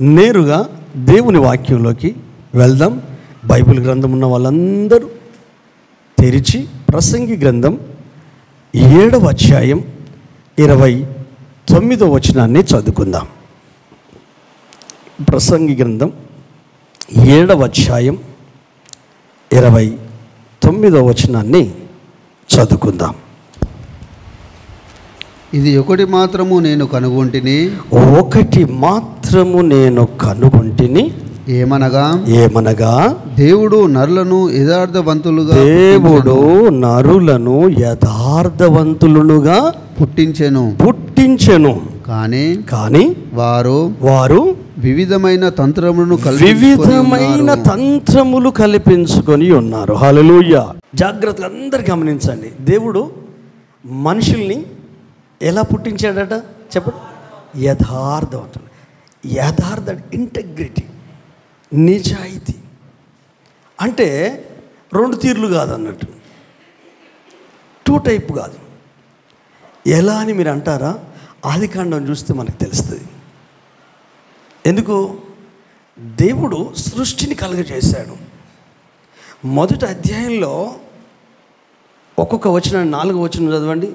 నేరుగా దేవుని వాక్యంలోకి వెళ్దాం. బైబిల్ గ్రంథం ఉన్న వాళ్ళందరూ తెరిచి ప్రసంగి గ్రంథం 7వ అధ్యాయం 29వ వచనాన్ని చదువుకుందాం. ప్రసంగి గ్రంథం 7వ అధ్యాయం 29వ వచనాన్ని చదువుకుందాం. ఇది ఒకటి మాత్రము నేను కనుగొంటిని, ఏమనగా దేవుడు నరులను యథార్థవంతులుగా పుట్టించెను. కానీ వారు వివిధమైన తంత్రములు కల్పించుకొని ఉన్నారు. హల్లెలూయా. జాగ్రత్తగా అందరు గమనించండి. దేవుడు మనుషుల్ని ఎలా పుట్టించాడట చెప్పండి? యథార్థవంతులు. ఇంటెగ్రిటీ, నిజాయితీ అంటే 2 తీర్లు కాదన్నట్టు, 2 టైప్ కాదు. ఎలా అని మీరు అంటారా? ఆదికాండం చూస్తే మనకు తెలుస్తుంది. ఎందుకు? దేవుడు సృష్టిని కలుగజేశాడు. మొదటి అధ్యాయంలో ఒక్కొక్క వచనం 4వ వచనం చదవండి.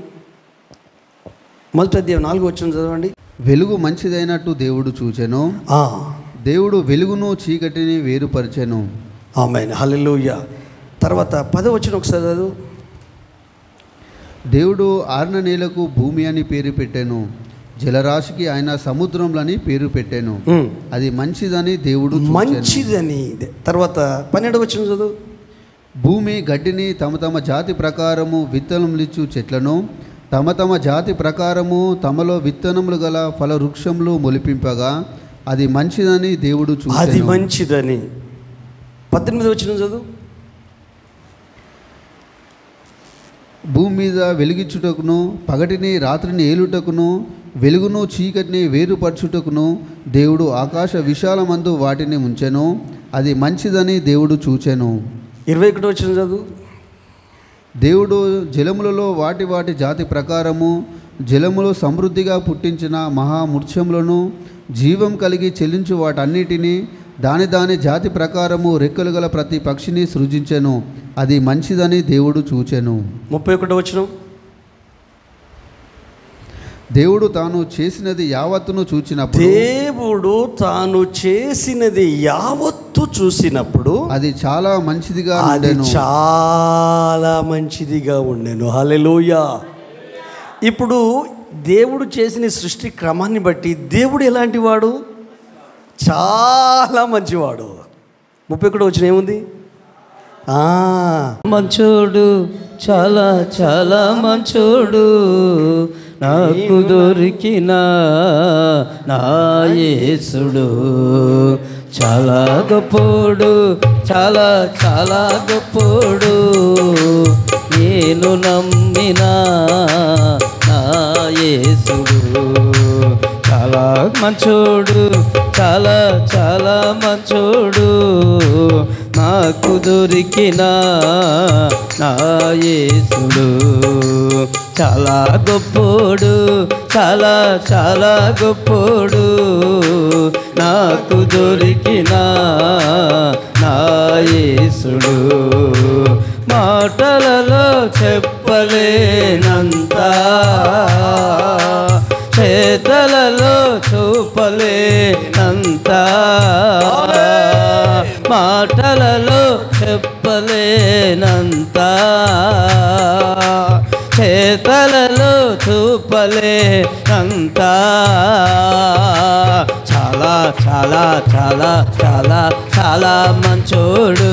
మొదటి అధ్యాయం 4వ వచనం చదవండి. వెలుగు మంచిదైనట్టు దేవుడు చూచెను, దేవుడు వెలుగును చీకటిని వేరుపరిచెను. ఆమేన్, హల్లెలూయా. తర్వాత 10వ వచనం ఒకసారి చదువు. దేవుడు ఆరిన నేలకు భూమి అని పేరు పెట్టెను, జలరాశికి ఆయన సముద్రంలని పేరు పెట్టెను. అది మంచిదని దేవుడు మంచిదని. తర్వాత 12వ వచనం చదువు. భూమి గడ్డిని తమ తమ జాతి ప్రకారము విత్తనములిచ్చు చెట్లను తమ తమ జాతి ప్రకారము తమలో విత్తనములు గల ఫల వృక్షములు మొలిపింపగా అది మంచిదని దేవుడు చూచెను. అది మంచిదని. 18వ వచనం చదువు. భూమి మీద వెలిగించుటకును పగటిని రాత్రిని ఏలుటకును వెలుగును చీకటిని వేరుపరచుటకును దేవుడు ఆకాశ విశాలమందు వాటిని ఉంచెను, అది మంచిదని దేవుడు చూచెను. 21వ వచనం చదువు. దేవుడు జలములలో వాటి వాటి జాతి ప్రకారము జలములు సమృద్ధిగా పుట్టించిన మహామృక్షములను జీవం కలిగి చెల్లించు వాటన్నిటినీ దాని దాని జాతి ప్రకారము రెక్కలు గల ప్రతి పక్షిని సృజించెను, అది మంచిదని దేవుడు చూచెను. 31వ వచనం. దేవుడు తాను చేసినది యావత్తును చూసినప్పుడు అది చాలా మంచిదిగా ఉండెను. హల్లెలూయా. ఇప్పుడు దేవుడు చేసిన సృష్టి క్రమాన్ని బట్టి దేవుడు ఎలాంటి వాడు? చాలా మంచివాడు. 31వ వచనం ఏముంది? మంచోడు, చాలా చాలా మంచోడు, నాకు దొరికిన నా యేసుడు చాలా గొప్పోడు, చాలా చాలా గొప్పోడు, నేను నమ్మిన నా యేసుడు చాలా మంచోడు, చాలా చాలా మంచోడు, నాకు దొరికిన నా యేసుడు చాలా గొప్పోడు, చాలా చాలా గొప్పోడు, నాకు దొరికిన నా యేసుడు మాటలలో చెప్పలేనంత, చేతలలో చూపలేనంత, మాటలలో చెప్పలేనంత, చేతలలో చూపలేనంత, చాలా చాలా చాలా చాలా చాలా మంచోడు,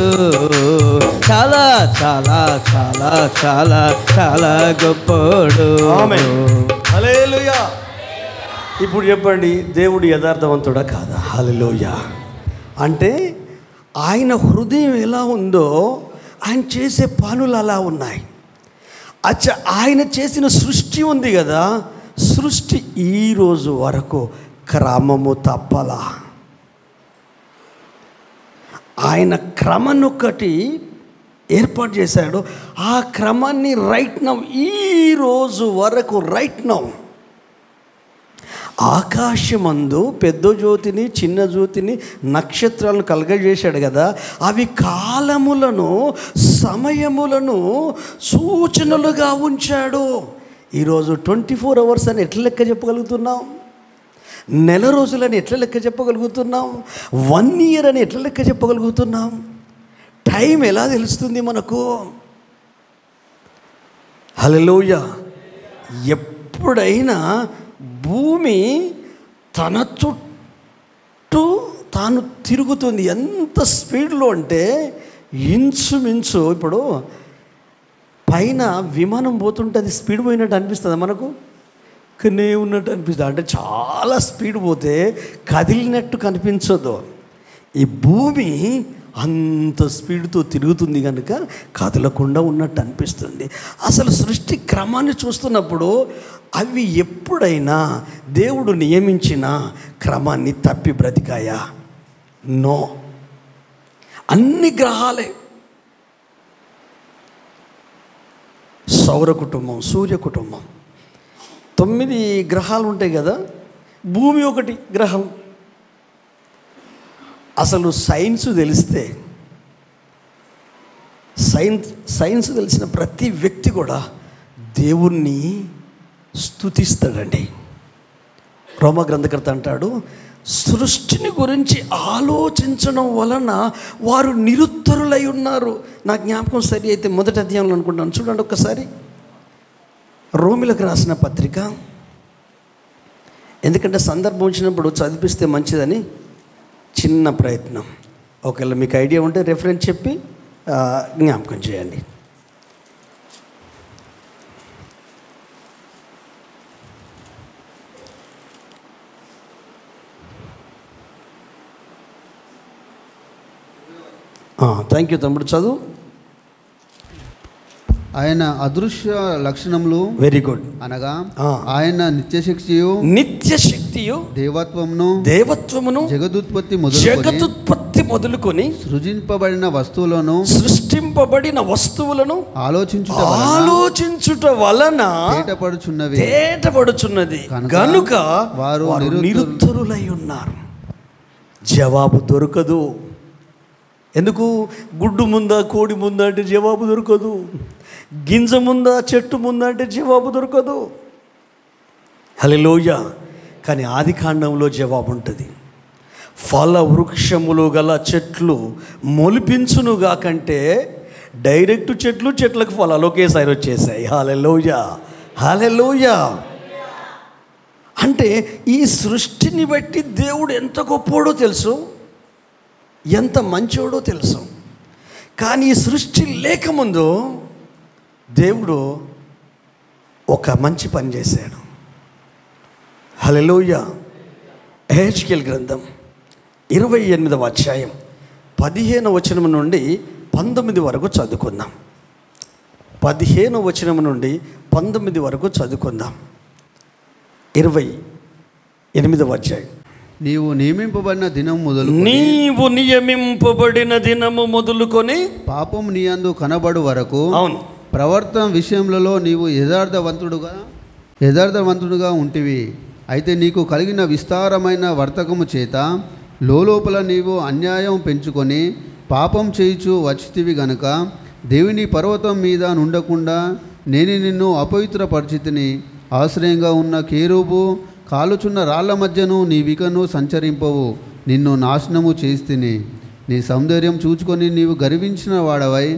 చాలా చాలా చాలా చాలా చాలా గొప్పోడు. హల్లెలూయా. ఇప్పుడు చెప్పండి, దేవుడు యథార్థవంతుడా కాదా? హల్లెలూయా. అంటే ఆయన హృదయం ఎలా ఉందో ఆయన చేసే పనులు అలా ఉన్నాయి. ఆయన చేసిన సృష్టి ఉంది కదా, సృష్టి ఈరోజు వరకు క్రమము తప్పలా. ఆయన క్రమాన్నొక్కటి ఏర్పాటు చేశాడు. ఆ క్రమాన్ని రైట్ నౌ, ఈరోజు వరకు రైట్ నౌ ఆకాశమందు పెద్ద జ్యోతిని చిన్న జ్యోతిని నక్షత్రాలను కలగజేశాడు కదా, అవి కాలములను సమయములను సూచనలుగా ఉంచాడు. ఈరోజు 24 hours అని ఎట్లా లెక్క చెప్పగలుగుతున్నాం? నెల రోజులని ఎట్లా లెక్క చెప్పగలుగుతున్నాం? 1 year అని ఎట్లా లెక్క చెప్పగలుగుతున్నాం? టైం ఎలా తెలుస్తుంది మనకు? హల్లెలూయా. ఎప్పుడైనా భూమి తన చుట్టూ తాను తిరుగుతుంది. ఎంత స్పీడ్లో అంటే ఇంచుమించు ఇప్పుడు పైన విమానం పోతుంటే అది స్పీడ్ పోయినట్టు అనిపిస్తుంది మనకు, కనే ఉన్నట్టు అనిపిస్తుంది. అంటే చాలా స్పీడ్ పోతే కదిలినట్టు కనిపించదు. ఈ భూమి అంత స్పీడ్తో తిరుగుతుంది కనుక కదలకుండా ఉన్నట్టు అనిపిస్తుంది. అసలు సృష్టి క్రమాన్ని చూస్తున్నప్పుడు అవి ఎప్పుడైనా దేవుడు నియమించిన క్రమాన్ని తప్పి బ్రతికాయా? నో. అన్ని గ్రహాలే, సౌర కుటుంబం, సూర్య కుటుంబం, 9 గ్రహాలు ఉంటాయి కదా, భూమి ఒకటి గ్రహం. అసలు సైన్స్ తెలిస్తే, సైన్స్ తెలిసిన ప్రతి వ్యక్తి కూడా దేవుణ్ణి స్తుతిస్తాడండి. రోమ గ్రంథకర్త అంటాడు, సృష్టిని గురించి ఆలోచించడం వలన వారు నిరుత్తరులై ఉన్నారు. నా జ్ఞాపకం సరి అయితే 1వ అధ్యాయంలో అనుకుంటాను, చూడండి ఒక్కసారి. రోమిలకు రాసిన పత్రిక, ఎందుకంటే సందర్భం వచ్చినప్పుడు చదివిస్తే మంచిదని చిన్న ప్రయత్నం. ఒకవేళ మీకు ఐడియా ఉంటే రెఫరెన్స్ చెప్పి జ్ఞాపకం చేయండి. థ్యాంక్ యూ తమ్ముడు, చదువు. ఆయన అదృశ్య లక్షణములు, వెరీ గుడ్, అనగా ఆయన నిత్యశక్తియు దేవత్వమును జగదుత్పత్తి మొదలుకొని సృజింపబడిన వస్తువులను ఆలోచించుట వలన తేటపడుచున్నది కనుక వారు నిరుత్తరులై ఉన్నారు. జవాబు దొరకదు. ఎందుకు? గుడ్డు ముందా కోడి ముందా అంటే జవాబు దొరకదు. గింజ ముందా చెట్టు ముందా అంటే జవాబు దొరకదు. హల్లెలూయా. కానీ ఆది కాండంలో జవాబు ఉంటుంది. ఫల వృక్షములు గల చెట్లు మొలిపించునుగా కంటే డైరెక్ట్ చెట్లకు ఫలాలు ఒకేసారి వచ్చేసాయి. హల్లెలూయా, హల్లెలూయా. అంటే ఈ సృష్టిని బట్టి దేవుడు ఎంత గొప్పోడో తెలుసు, ఎంత మంచోడో తెలుసు. కానీ ఈ సృష్టి లేకముందు దేవుడు ఒక మంచి పని చేశాడు. హల్లెలూయా. ఎహెజ్కేలు గ్రంథం 28వ అధ్యాయం 15వ వచనం నుండి 19 వరకు చదువుకుందాం. 15వ వచనం నుండి 19 వరకు చదువుకుందాం. 28వ అధ్యాయం. నీవు నియమింపబడిన దినము మొదలుకొని పాపం నీ యందు కనబడు వరకు, అవును, ప్రవర్తన విషయములలో నీవు యథార్థవంతుడుగా ఉంటివి. అయితే నీకు కలిగిన విస్తారమైన వర్తకము చేత లోపల నీవు అన్యాయం పెంచుకొని పాపం చేయుచు వచ్చితివి గనుక దేవుని పర్వతం మీద నుండకుండా నేను నిన్ను అపవిత్రపరిచితిని. ఆశ్రయంగా ఉన్న కేరూబు కాలుచున్న రాళ్ల మధ్యను నీ వికను సంచరింపవు. నిన్ను నాశనము చేస్తిని. నీ సౌందర్యం చూచుకొని నీవు గర్వించిన వాడవై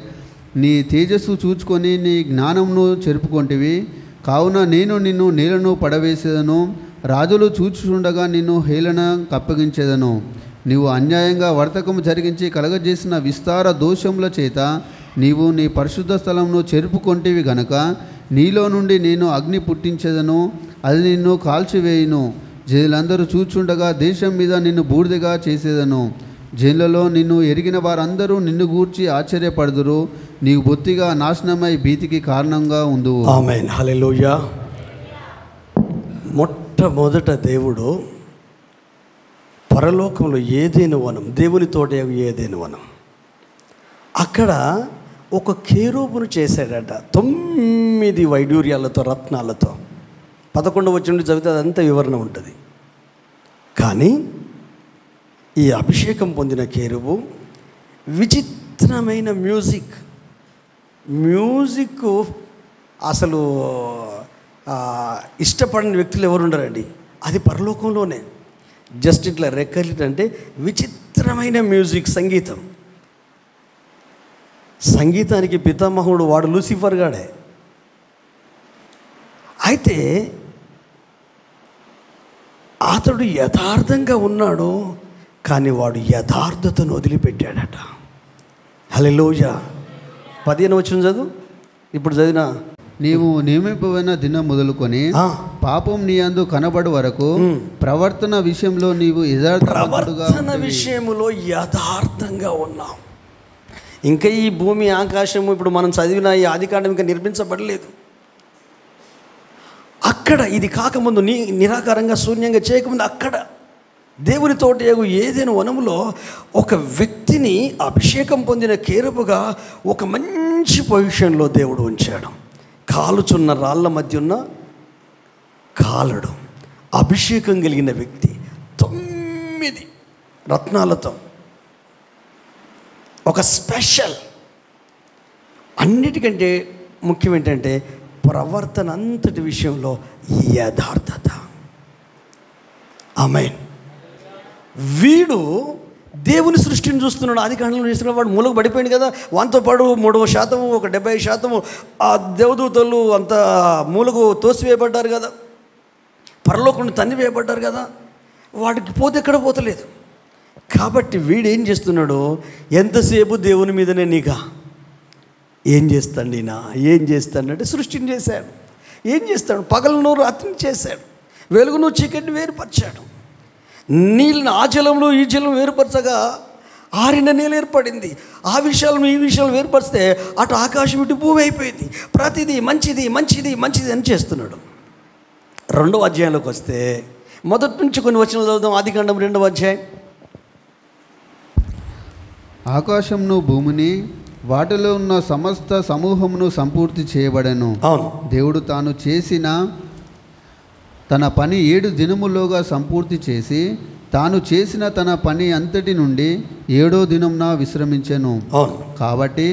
నీ తేజస్సు చూచుకొని నీ జ్ఞానమును చెరుపుకొంటివి. కావున నేను నిన్ను నేలను పడవేసేదను, రాజులు చూచుచుండగా నిన్ను హేళన కప్పగించేదను. నీవు అన్యాయంగా వర్తకము జరిగించి కలగజేసిన విస్తార దోషముల చేత నీవు నీ పరిశుద్ధ స్థలమును చెరుపుకొంటివి గనక నీలో నుండి నేను అగ్ని పుట్టించేదను, అది నిన్ను కాల్చివేయును. జనులందరూ చూచుండగా దేశం మీద నిన్ను బూడిదగా చేసేదను. జనులలో నిన్ను ఎరిగిన వారందరూ నిన్ను గూర్చి ఆశ్చర్యపడుదురు. నీవు బొత్తిగా నాశనమై భీతికి కారణంగా ఉందువు. ఆమేన్, హల్లెలూయా. మొట్టమొదట దేవుడు పరలోకంలో ఏదైనా వనం, దేవుని తోట ఏదైనా వనం, అక్కడ ఒక కేరూబును చేశాడట 9 వైడూర్యాలతో, రత్నాలతో. 11వ వచనం చదివితే అదంతా వివరణ ఉంటుంది. కానీ ఈ అభిషేకం పొందిన కేరుబు విచిత్రమైన మ్యూజిక్ అసలు ఇష్టపడని వ్యక్తులు ఎవరు ఉండరండి. అది పరలోకంలోనే జస్ట్ ఇట్లా రెక్కలిటంటే విచిత్రమైన మ్యూజిక్, సంగీతానికి పితామహుడు వాడు లూసిఫర్ గాడే. అయితే అతడు యథార్థంగా ఉన్నాడు, కానీ వాడు యథార్థతను వదిలిపెట్టాడట. హల్లెలూయా. 15 వచనం చదువు. ఇప్పుడు చదివిన నీవు నియమింపబడిన దినం మొదలుకొని పాపం నీ యందు కనబడు వరకు ప్రవర్తన విషయంలో నీవు విషయంలో యథార్థంగా ఉన్నావు. ఇంకా ఈ భూమి ఆకాశము ఇప్పుడు మనం చదివిన ఈ ఆదికాండం ఇంకా నిర్మించబడలేదు. అక్కడ ఇది కాకముందు నిరాకారంగా శూన్యంగా చేయకముందు అక్కడ దేవుని తోట ఏదైనా వనములో ఒక వ్యక్తిని అభిషేకం పొందిన కేరుబుగా ఒక మంచి పొజిషన్లో దేవుడు ఉంచాడు. కాలుచున్న రాళ్ళ మధ్య ఉన్న కాలుడు, అభిషేకం కలిగిన వ్యక్తి, 9 రత్నాలతో ఒక స్పెషల్. అన్నిటికంటే ముఖ్యం ఏంటంటే ప్రవర్తన అంతటి విషయంలో యథార్థత. ఆమేన్. వీడు దేవుని సృష్టిని చూస్తున్నాడు. ఆదికాండంలో చేస్తున్నాడు. వాడు మూలకు పడిపోయింది కదా. వాంతో పాటు 3% ఒక 70% ఆ దేవదూతలు అంత మూలకు తోసివేయబడ్డారు కదా, పరలోకంలో తన్నివేయబడ్డారు కదా. వాడికి పోతే ఎక్కడ పోతలేదు. కాబట్టి వీడు ఏం చేస్తున్నాడు, ఎంతసేపు దేవుని మీదనే నిఘా. ఏం చేస్తాడంటే సృష్టిని చేశాడు. ఏం చేస్తాడు, పగలను రాత్రిని చేశాడు, వెలుగును చీకటిని వేరుపరిచాడు. నీళ్ళని ఆ జలంలో ఈ జలం వేరుపరచగా ఆరిన నీళ్ళు ఏర్పడింది. ఆ విషయాలను ఈ విషయాలు వేరుపరిస్తే అటు ఆకాశం ఇటు భూమి అయిపోయింది. ప్రతిదీ మంచిది మంచిది మంచిది అని చేస్తున్నాడు. 2వ అధ్యాయంలోకి వస్తే మొదటి నుంచి కొన్ని వచనాలు చదువుదాం. ఆదికాండం 2వ అధ్యాయం. ఆకాశంను భూమిని వాటిలో ఉన్న సమస్త సమూహమును సంపూర్తి చేయబడెను. అవును. దేవుడు తాను చేసిన తన పని 7 దినముల్లోగా సంపూర్తి చేసి తాను చేసిన తన పని అంతటి నుండి 7వ దినంన విశ్రమించెను. కాబట్టి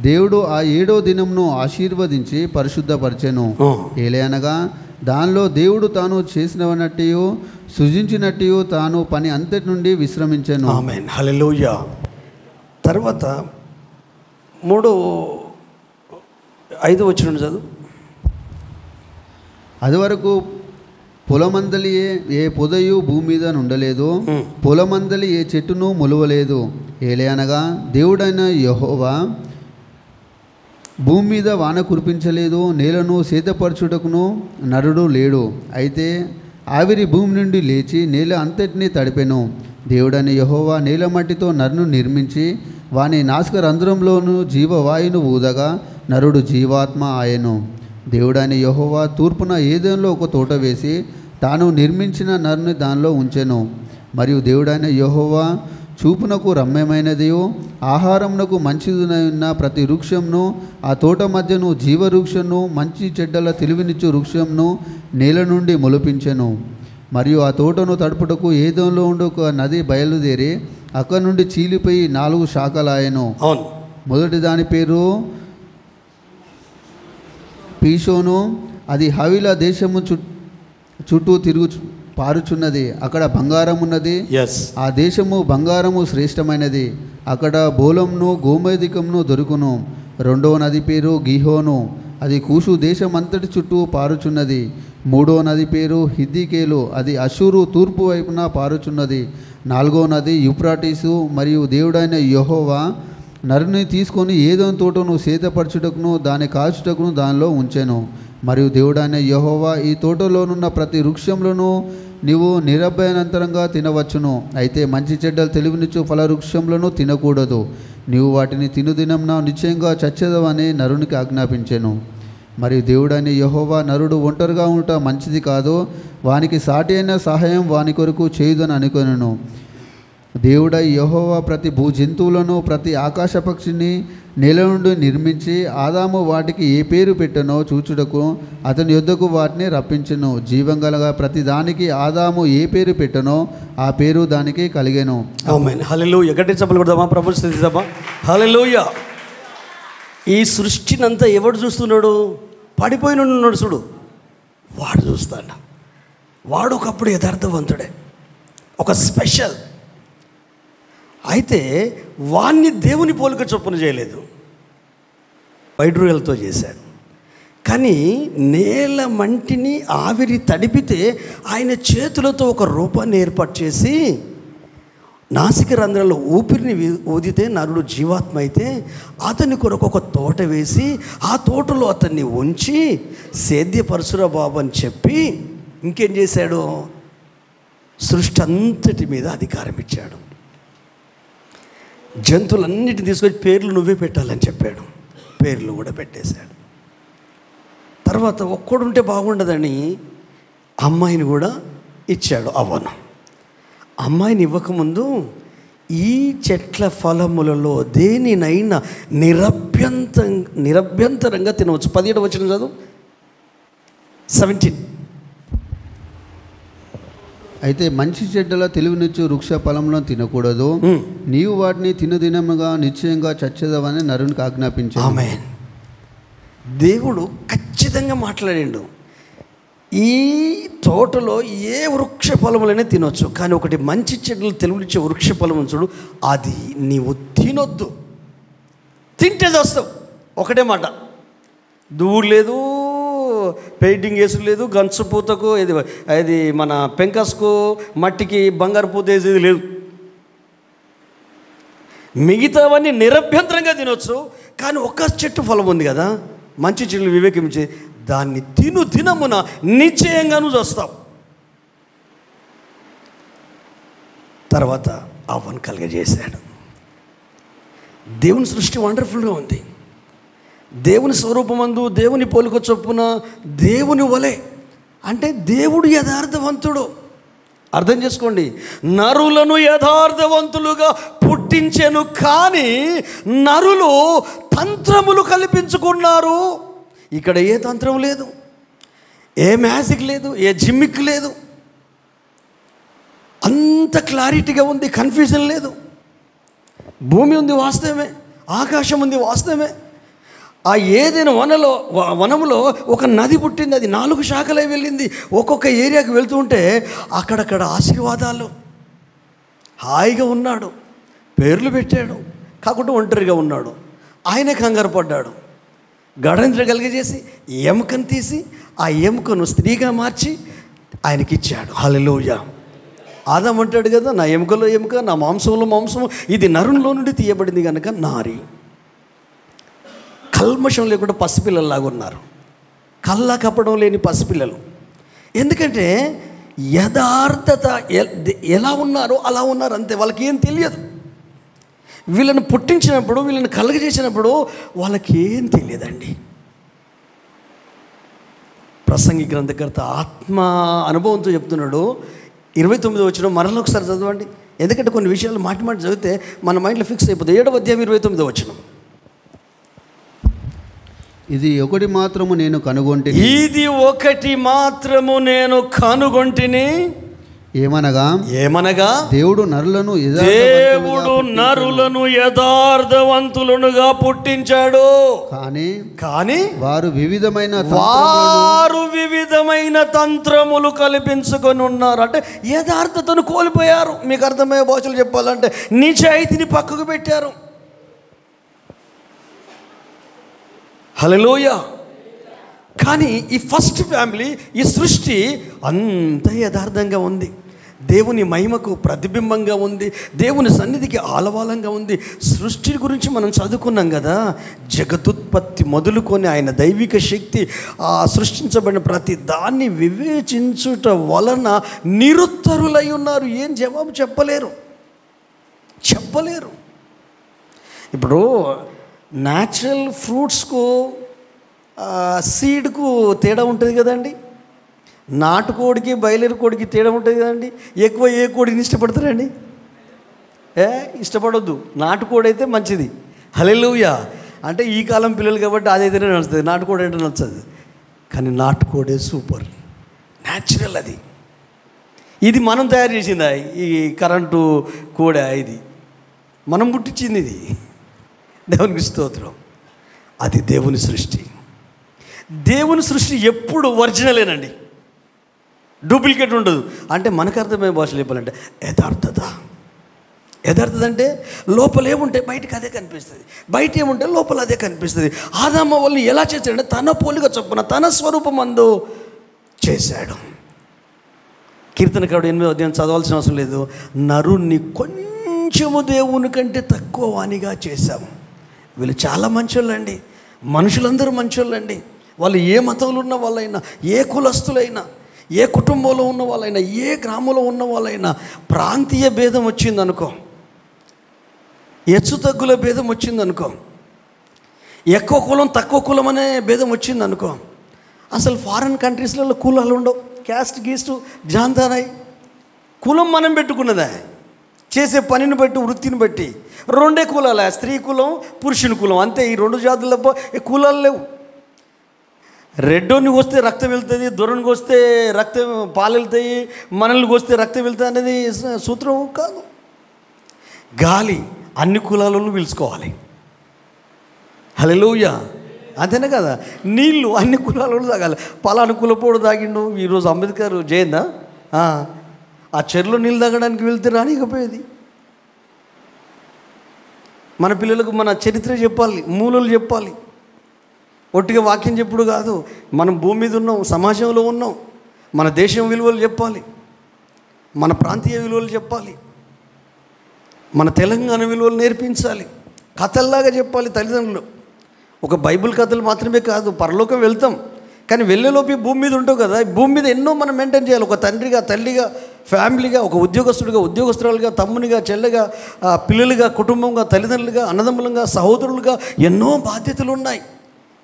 దేవుడు ఆ 7వ దినంను ఆశీర్వదించి పరిశుద్ధపరచెను. ఏలయనగా దానిలో దేవుడు తాను చేసినవన్నట్టు సృజించినట్టు తాను పని అంతటి నుండి విశ్రమించెను. ఆమేన్. హల్లెలూయా. తర్వాత 3-5 వచనం చదువు. అది వరకు పొలమందలి ఏ పొదయు భూమి మీద నుండలేదు, పొలమందలి ఏ చెట్టును మొలవలేదు. ఏలయనగా దేవుడైన యెహోవా భూమి మీద వాన కురిపించలేదు, నేలను సేతపరచుటకును నరుడు లేడు. అయితే ఆవిరి భూమి నుండి లేచి నేల అంతటినీ తడిపెను. దేవుడైన యెహోవా నేల మట్టితో నరును నిర్మించి వాని నాసిక రంధ్రంలోను జీవవాయును ఊదగా నరుడు జీవాత్మ ఆయను. దేవుడైన యెహోవా తూర్పున ఏదెనులో ఒక తోట వేసి తాను నిర్మించిన నరుని దానిలో ఉంచెను. మరియు దేవుడైన యెహోవా చూపునకు రమ్యమైనదియో ఆహారమునకు మంచిదిన ప్రతి వృక్షంను ఆ తోట మధ్యను జీవవృక్షను మంచి చెడ్డల తెలివినిచ్చు వృక్షంను నేల నుండి మొలిపించెను. మరియు ఆ తోటను తడుపుటకు ఏదెనులో ఉండి ఒక నది బయలుదేరి అక్కడి నుండి చీలిపోయి 4 శాఖలాయెను. మొదటి దాని పేరు పీషోను. అది హవిలా దేశము చుట్టూ పారుచున్నది. అక్కడ బంగారం ఉన్నది. ఆ దేశము బంగారము శ్రేష్టమైనది. అక్కడ బోలంను గోమేధికంను దొరుకును. 2వ నది పేరు గిహోను. అది కూషు దేశం అంతటి చుట్టూ పారుచున్నది. 3వ నది పేరు హిద్దికేలు. అది అషూరు తూర్పు వైపున పారుచున్నది. 4వ నది యూఫ్రాటీసు. మరియు దేవుడైన యెహోవా నరుని తీసుకొని ఏదోని తోటను సేతపరచుటకును దాన్ని కాల్చుటకును దానిలో ఉంచెను. మరియు దేవుడైన యెహోవా ఈ తోటలోనున్న ప్రతి వృక్షంలోనూ నీవు నిరభ్యంతరంగా తినవచ్చును. అయితే మంచి చెడ్డలు తెలివినిచ్చు ఫల వృక్షంలోనూ తినకూడదు. నీవు వాటిని తినుదినంన నిశ్చయంగా చచ్చెదవని నరునికి ఆజ్ఞాపించెను. మరియు దేవుడైన యెహోవా నరుడు ఒంటరిగా ఉంట మంచిది కాదు, వానికి సాటి అయిన సహాయం వాని కొరకు చేయుదని అనుకొనెను. దేవుడై యెహోవా ప్రతి భూజంతువులను ప్రతి ఆకాశ పక్షిని నేల నుండి నిర్మించి ఆదాము వాటికి ఏ పేరు పెట్టనో చూచుటకు అతని యొద్దకు వాటిని రప్పించెను. జీవం గలగా ప్రతి దానికి ఆదాము ఏ పేరు పెట్టనో ఆ పేరు దానికి కలిగెను. ఆమేన్. హల్లెలూయా. గట్టిగా చప్పట్లు కొడదామా? ప్రభువుని స్తుతిద్దామా? హల్లెలూయా. ఈ సృష్టినంతా ఎవడు చూస్తున్నాడు? పడిపోయిన ఉన్నాడు చూడు, వాడు చూస్తాడు. వాడు ఒకప్పుడు యథార్థవంతుడే, ఒక స్పెషల్. అయితే వాణ్ణి దేవుని పోలిక చొప్పున చేయలేదు, వైడ్రూయలతో చేశాడు. కానీ నేల మంటిని ఆవిరి తడిపితే ఆయన చేతులతో ఒక రూపాన్ని ఏర్పాటు చేసి నాసిక రంధ్రాల్లో ఊపిరిని ఊదితే నరుడు జీవాత్మ అయితే అతని కొరకు ఒక తోట వేసి ఆ తోటలో అతన్ని ఉంచి సేద్యపరచురా బాబు అని చెప్పి ఇంకేం చేశాడు? సృష్టి అంతటి మీద అధికారం ఇచ్చాడు. జంతువులన్నిటిని తీసుకొచ్చి పేర్లు నువ్వే పెట్టాలని చెప్పాడు. పేర్లు కూడా పెట్టేశాడు. తర్వాత ఒక్కడుంటే బాగుండదని అమ్మాయిని కూడా ఇచ్చాడు. అవ్వను అమ్మాయిని ఇవ్వకముందు ఈ చెట్ల ఫలములలో దేనినైనా నిరభ్యంతరంగా తినవచ్చు. 17 వచనం చదువు. 17. అయితే మంచి చెడ్డల తెలివినిచ్చు వృక్ష ఫలములను తినకూడదు, నీవు వాటిని తినదినముగా నిశ్చయంగా చచ్చేదవని నరునికి ఆజ్ఞాపించాడు. ఆమేన్. దేవుడు ఖచ్చితంగా మాట్లాడిండు. ఈ తోటలో ఏ వృక్ష ఫలములైనా తినొచ్చు, కానీ ఒకటి మంచి చెడ్డలు తెలివినిచ్చే వృక్ష ఫలము చూడు, అది నీవు తినొద్దు. తింటే వస్తావు. ఒకటే మాట, దూడు లేదు, పెయింటింగ్ వేసుడు లేదు, గంచు పూతకు ఇది మన పెంకస్కు మట్టికి బంగారు పూత వేసేది లేదు. మిగతావన్నీ నిరభ్యంతరంగా తినొచ్చు, కానీ ఒక్క చెట్టు ఫలం ఉంది కదా, మంచి చెట్లు వివేకించి దాన్ని దినమున నిశ్చయంగా నువ్వు చూస్తావు. తర్వాత అవ్వను కలుగజేశాడు. దేవుని సృష్టి వండర్ఫుల్గా ఉంది. దేవుని స్వరూపమందు దేవుని పోలిక చొప్పున దేవుని వలె, అంటే దేవుడు యథార్థవంతుడు. అర్థం చేసుకోండి, నరులను యథార్థవంతులుగా పుట్టించెను, కానీ నరులు తంత్రములు కల్పించుకున్నారు. ఇక్కడ ఏ తంత్రం లేదు, ఏ మ్యాజిక్ లేదు, ఏ జిమ్మిక్ లేదు. అంత క్లారిటీగా ఉంది, కన్ఫ్యూజన్ లేదు. భూమి ఉంది వాస్తవమే, ఆకాశం ఉంది వాస్తవమే. ఆ ఏదైనా వనములో ఒక నది పుట్టింది, అది 4 శాఖలై వెళ్ళింది. ఒక్కొక్క ఏరియాకి వెళ్తూ ఉంటే అక్కడక్కడ ఆశీర్వాదాలు. హాయిగా ఉన్నాడు, పేర్లు పెట్టాడు, కాకుండా ఒంటరిగా ఉన్నాడు. ఆయనే కంగారు పడ్డాడు. గడనిద్ర కలిగజేసి ఎముకను తీసి ఆ ఎముకను స్త్రీగా మార్చి ఆయనకిచ్చాడు. హల్లెలూయా. ఆదాం అంటాడు కదా, నా ఎముకలో ఎముక, నా మాంసంలో మాంసము, ఇది నరునిలో నుండి తీయబడింది కనుక నారి. కల్మషం లేకుండా పసిపిల్లల్లాగా ఉన్నారు, కళ్ళ కప్పడం లేని పసిపిల్లలు. ఎందుకంటే యథార్థత ఎలా ఉన్నారో అలా ఉన్నారు, అంతే. వాళ్ళకి ఏం తెలియదు. వీళ్ళని పుట్టించినప్పుడు, వీళ్ళని కలగజేసినప్పుడు వాళ్ళకి ఏం తెలియదండి. ప్రసంగి గ్రంథకర్త ఆత్మ అనుభవంతో చెప్తున్నాడు. 29వ వచనం మరలా ఒకసారి చదవండి, ఎందుకంటే కొన్ని విషయాలు మాటి చదివితే మన మైండ్లో ఫిక్స్ అయిపోతుంది. 7వ అధ్యాయం 29వ వచనం. ఇది ఒకటి మాత్రము నేను కనుగొంటిని, ఇది ఒకటి మాత్రము నేను కనుగొంటిని. ఏమనగా దేవుడు నరులను యథార్థవంతులుగా పుట్టించాడు, కానీ వారు వివిధమైన తంత్రములు కల్పించుకొని ఉన్నారు. అంటే యథార్థతను కోల్పోయారు. మీకు అర్థమయ్యే భాషలు చెప్పాలంటే నిజాయితీని పక్కకు పెట్టారు. హల్లెలూయా. కానీ ఈ ఫస్ట్ ఫ్యామిలీ, ఈ సృష్టి అంత యథార్థంగా ఉంది, దేవుని మహిమకు ప్రతిబింబంగా ఉంది, దేవుని సన్నిధికి ఆలవాలంగా ఉంది. సృష్టి గురించి మనం చదువుకున్నాం కదా, జగదుత్పత్తి మొదలుకొని ఆయన దైవిక శక్తి, ఆ సృష్టించబడిన ప్రతి దాన్ని వివేచించుట వలన నిరుత్తరులై ఉన్నారు. ఏం జవాబు చెప్పలేరు. ఇప్పుడు న్యాచురల్ ఫ్రూట్స్కు సీడ్కు తేడా ఉంటుంది కదండి, నాటుకోడికి బయలేరు కోడికి తేడా ఉంటుంది కదండి. ఎక్కువ ఏ కోడిని ఇష్టపడతారండి? ఇష్టపడొద్దు. నాటుకోడి అయితే మంచిది. హల్లెలూయా. అంటే ఈ కాలం పిల్లలు కాబట్టి అదైతేనే నడుస్తుంది, నాటుకోడి అంటే నచ్చదు. కానీ నాటుకోడే సూపర్, న్యాచురల్. అది ఇది మనం తయారు చేసిందా? ఈ కరెంటు కోడ ఇది మనం పుట్టించింది. ఇది దేవునికి స్తోత్రం. అది దేవుని సృష్టి. దేవుని సృష్టి ఎప్పుడు ఒరిజినలేనండి, డూప్లికేట్ ఉండదు. అంటే మనకు అర్థమయ్యే భాషలో చెప్పాలంటే యథార్థత. యథార్థత అంటే లోపల ఏముంటే బయటకు అదే కనిపిస్తుంది, బయట ఏముంటే లోపల అదే కనిపిస్తుంది. ఆదాము వాళ్ళని ఎలా చేశాడంటే తన పోలిక చొప్పున తన స్వరూపమందు చేశాడు. కీర్తనకారుడు 8వ అధ్యాయం చదవాల్సిన అవసరం లేదు. నరుణ్ణి కొంచెము దేవుని కంటే తక్కువ వానిగా చేశాము. వీళ్ళు చాలా మంచోళ్ళండి, మనుషులందరూ మంచోళ్ళండి. వాళ్ళు ఏ మతంలో ఉన్న వాళ్ళైనా, ఏ కులస్తులైనా, ఏ కుటుంబంలో ఉన్న వాళ్ళైనా, ఏ గ్రామంలో ఉన్న వాళ్ళైనా, ప్రాంతీయ భేదం వచ్చిందనుకో, హెచ్చు తగ్గుల భేదం వచ్చిందనుకో, ఎక్కువ కులం తక్కువ కులం అనే భేదం వచ్చిందనుకో, అసలు ఫారిన్ కంట్రీస్లలో కులాలు ఉండవు. క్యాస్ట్ గీస్టు జాంతానాయి. కులం మనం పెట్టుకున్నదే, చేసే పనిని బట్టి, వృత్తిని బట్టి. రెండే కులాలే, స్త్రీ కులం, పురుషుని కులం, అంతే. ఈ రెండు జాతుల కులాలు లేవు. రెడ్డోని వస్తే రక్తం వెళ్తుంది, దొరనికి వస్తే రక్తం పాలు వెళ్తాయి, మనల్ని వస్తే రక్తం వెళ్తుంది అనేది సూత్రం కాదు. గాలి అన్ని కులాలను పిలుచుకోవాలి. హల్లెలూయా. అంతేనే కదా. నీళ్ళు అన్ని కులాలను తాగాలి. పలానా కులపోడు తాగిండు. ఈరోజు అంబేద్కర్ జయందా, ఆ చెరువులో నీళ్ళు తాగడానికి వెళ్తే రానికపోయేది. మన పిల్లలకు మన చరిత్ర చెప్పాలి, మూలలు చెప్పాలి. ఒట్టిగా వాక్యం చెప్పుడు కాదు. మనం భూమి మీద ఉన్నాం, సమాజంలో ఉన్నాం. మన దేశం విలువలు చెప్పాలి, మన ప్రాంతీయ విలువలు చెప్పాలి, మన తెలంగాణ విలువలు నేర్పించాలి. కథల్లాగా చెప్పాలి తల్లిదండ్రులు. ఒక బైబిల్ కథలు మాత్రమే కాదు. పరలోకం వెళ్తాం, కానీ వెళ్ళేలోపు భూమి మీద ఉంటావు కదా. భూమి మీద ఎన్నో మనం మెయింటైన్ చేయాలి. ఒక తండ్రిగా, తల్లిగా, ఫ్యామిలీగా, ఒక ఉద్యోగస్తుడిగా, ఉద్యోగస్తురాలుగా, తమ్మునిగా, చెల్లెగా, పిల్లలుగా, కుటుంబంగా, తల్లిదండ్రులుగా, అన్నదమ్ములుగా, సహోదరులుగా ఎన్నో బాధ్యతలు ఉన్నాయి.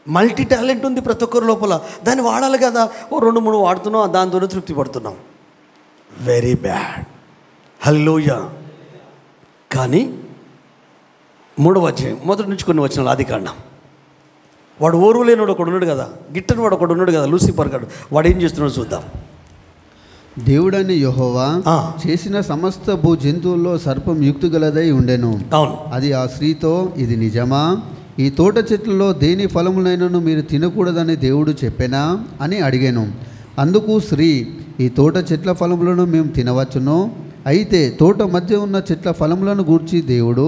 మల్టీ టాలెంట్ ఉంది ప్రతి ఒక్కరి లోపల. దాన్ని వాడాలి కదా. ఓ 2-3 వాడుతున్నాం, దాంతోనే తృప్తి పడుతున్నాం. Very bad. హల్లెలూయా. కానీ 3వ అధ్యాయం మొదటి నుంచి కొన్ని వచనాలు, ఆదికాండం. వాడు ఓర్వు లేనివాడు ఒకడు ఉన్నాడు కదా, గిట్టని వాడు ఒకడు ఉన్నాడు కదా, లూసిఫర్ గాడు. వాడు ఏం చేస్తున్నాడు చూద్దాం. దేవుడని యెహోవా చేసిన సమస్త భూ జంతువుల్లో సర్పం యుక్తి గలదై ఉండెను. అవును. అది ఆ స్త్రీతో, ఇది నిజమా? ఈ తోట చెట్లలో దేని ఫలములైనను మీరు తినకూడదని దేవుడు చెప్పెనా అని అడిగాను. అందుకు స్త్రీ, ఈ తోట చెట్ల ఫలములను మేము తినవచ్చును. అయితే తోట మధ్య ఉన్న చెట్ల ఫలములను గూర్చి దేవుడు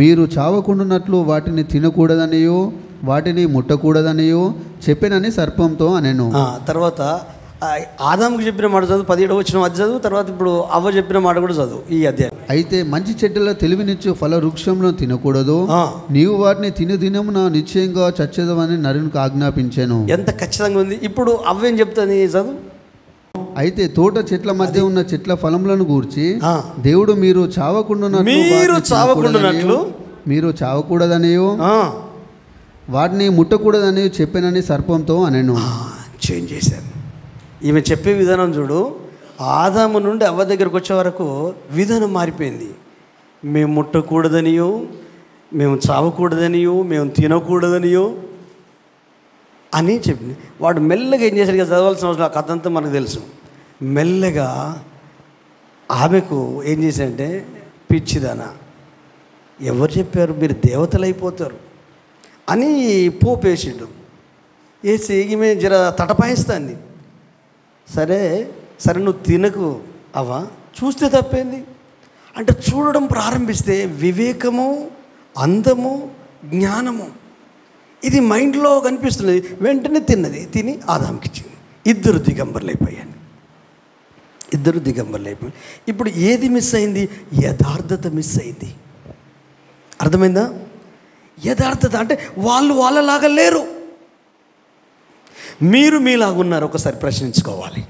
మీరు చావకుండునట్లు వాటిని తినకూడదనియో వాటిని ముట్టకూడదనియో చెప్పెనని సర్పంతో అనెను. తర్వాత ఆదాముకు చెప్పిన మాట చదువు, 17వ వచనం అది చదువు. తర్వాత ఇప్పుడు అవ్వ చెప్పిన మాట కూడా చదువు ఈ అధ్యాయం. అయితే మంచి చెట్టుల తెలివినిచ్చు ఫల వృక్షంలో తినకూడదు, నీవు వాటిని దినమున నిశ్చయంగా చచ్చేదమని నరునికి ఆజ్ఞాపించాను. ఎంత ఖచ్చితంగా ఉంది. ఇప్పుడు అవ్వేం చెప్తుంది చదువు. అయితే తోట చెట్ల మధ్య ఉన్న చెట్ల ఫలములను గూర్చి దేవుడు మీరు చావకుండునట్లు మీరు చావకూడదనియో వాటిని ముట్టకూడదని చెప్పానని సర్పంతో అనెను. చేంజ్ చేశాను. ఈమె చెప్పే విధానం చూడు. ఆదాము నుండి అవ్వ దగ్గరకు వచ్చే వరకు విధానం మారిపోయింది. మేము ముట్టకూడదనియో, మేము చావకూడదనియో, మేము తినకూడదనియో అని చెప్పింది. వాడు మెల్లగా ఏం చేశాడు కదా, చదవాల్సిన అవసరం, ఆ కథ అంతా మనకు తెలుసు. మెల్లగా ఆమెకు ఏం చేశాడంటే, పిచ్చిదానా, ఎవరు చెప్పారు మీరు దేవతలు అయిపోతారు అని పోపేసిండు. వేసి ఈమె జర తటపాయిస్తుంది. సరే నువ్వు తినకు అవ్వ, చూస్తే తప్పేంది అంటే చూడడం ప్రారంభిస్తే వివేకము, అందము, జ్ఞానము ఇది మైండ్లో కనిపిస్తున్నది. వెంటనే తిని ఆదాముకి ఇచ్చింది. ఇద్దరు దిగంబర్లు అయిపోయారు. ఇప్పుడు ఏది మిస్ అయింది? యథార్థత మిస్ అయింది. అర్థమైందా? యథార్థత అంటే వాళ్ళు వాళ్ళలాగా లేరు, మీరు మీలాగున్నారు. ఒకసారి ప్రశ్నించుకోవాలి.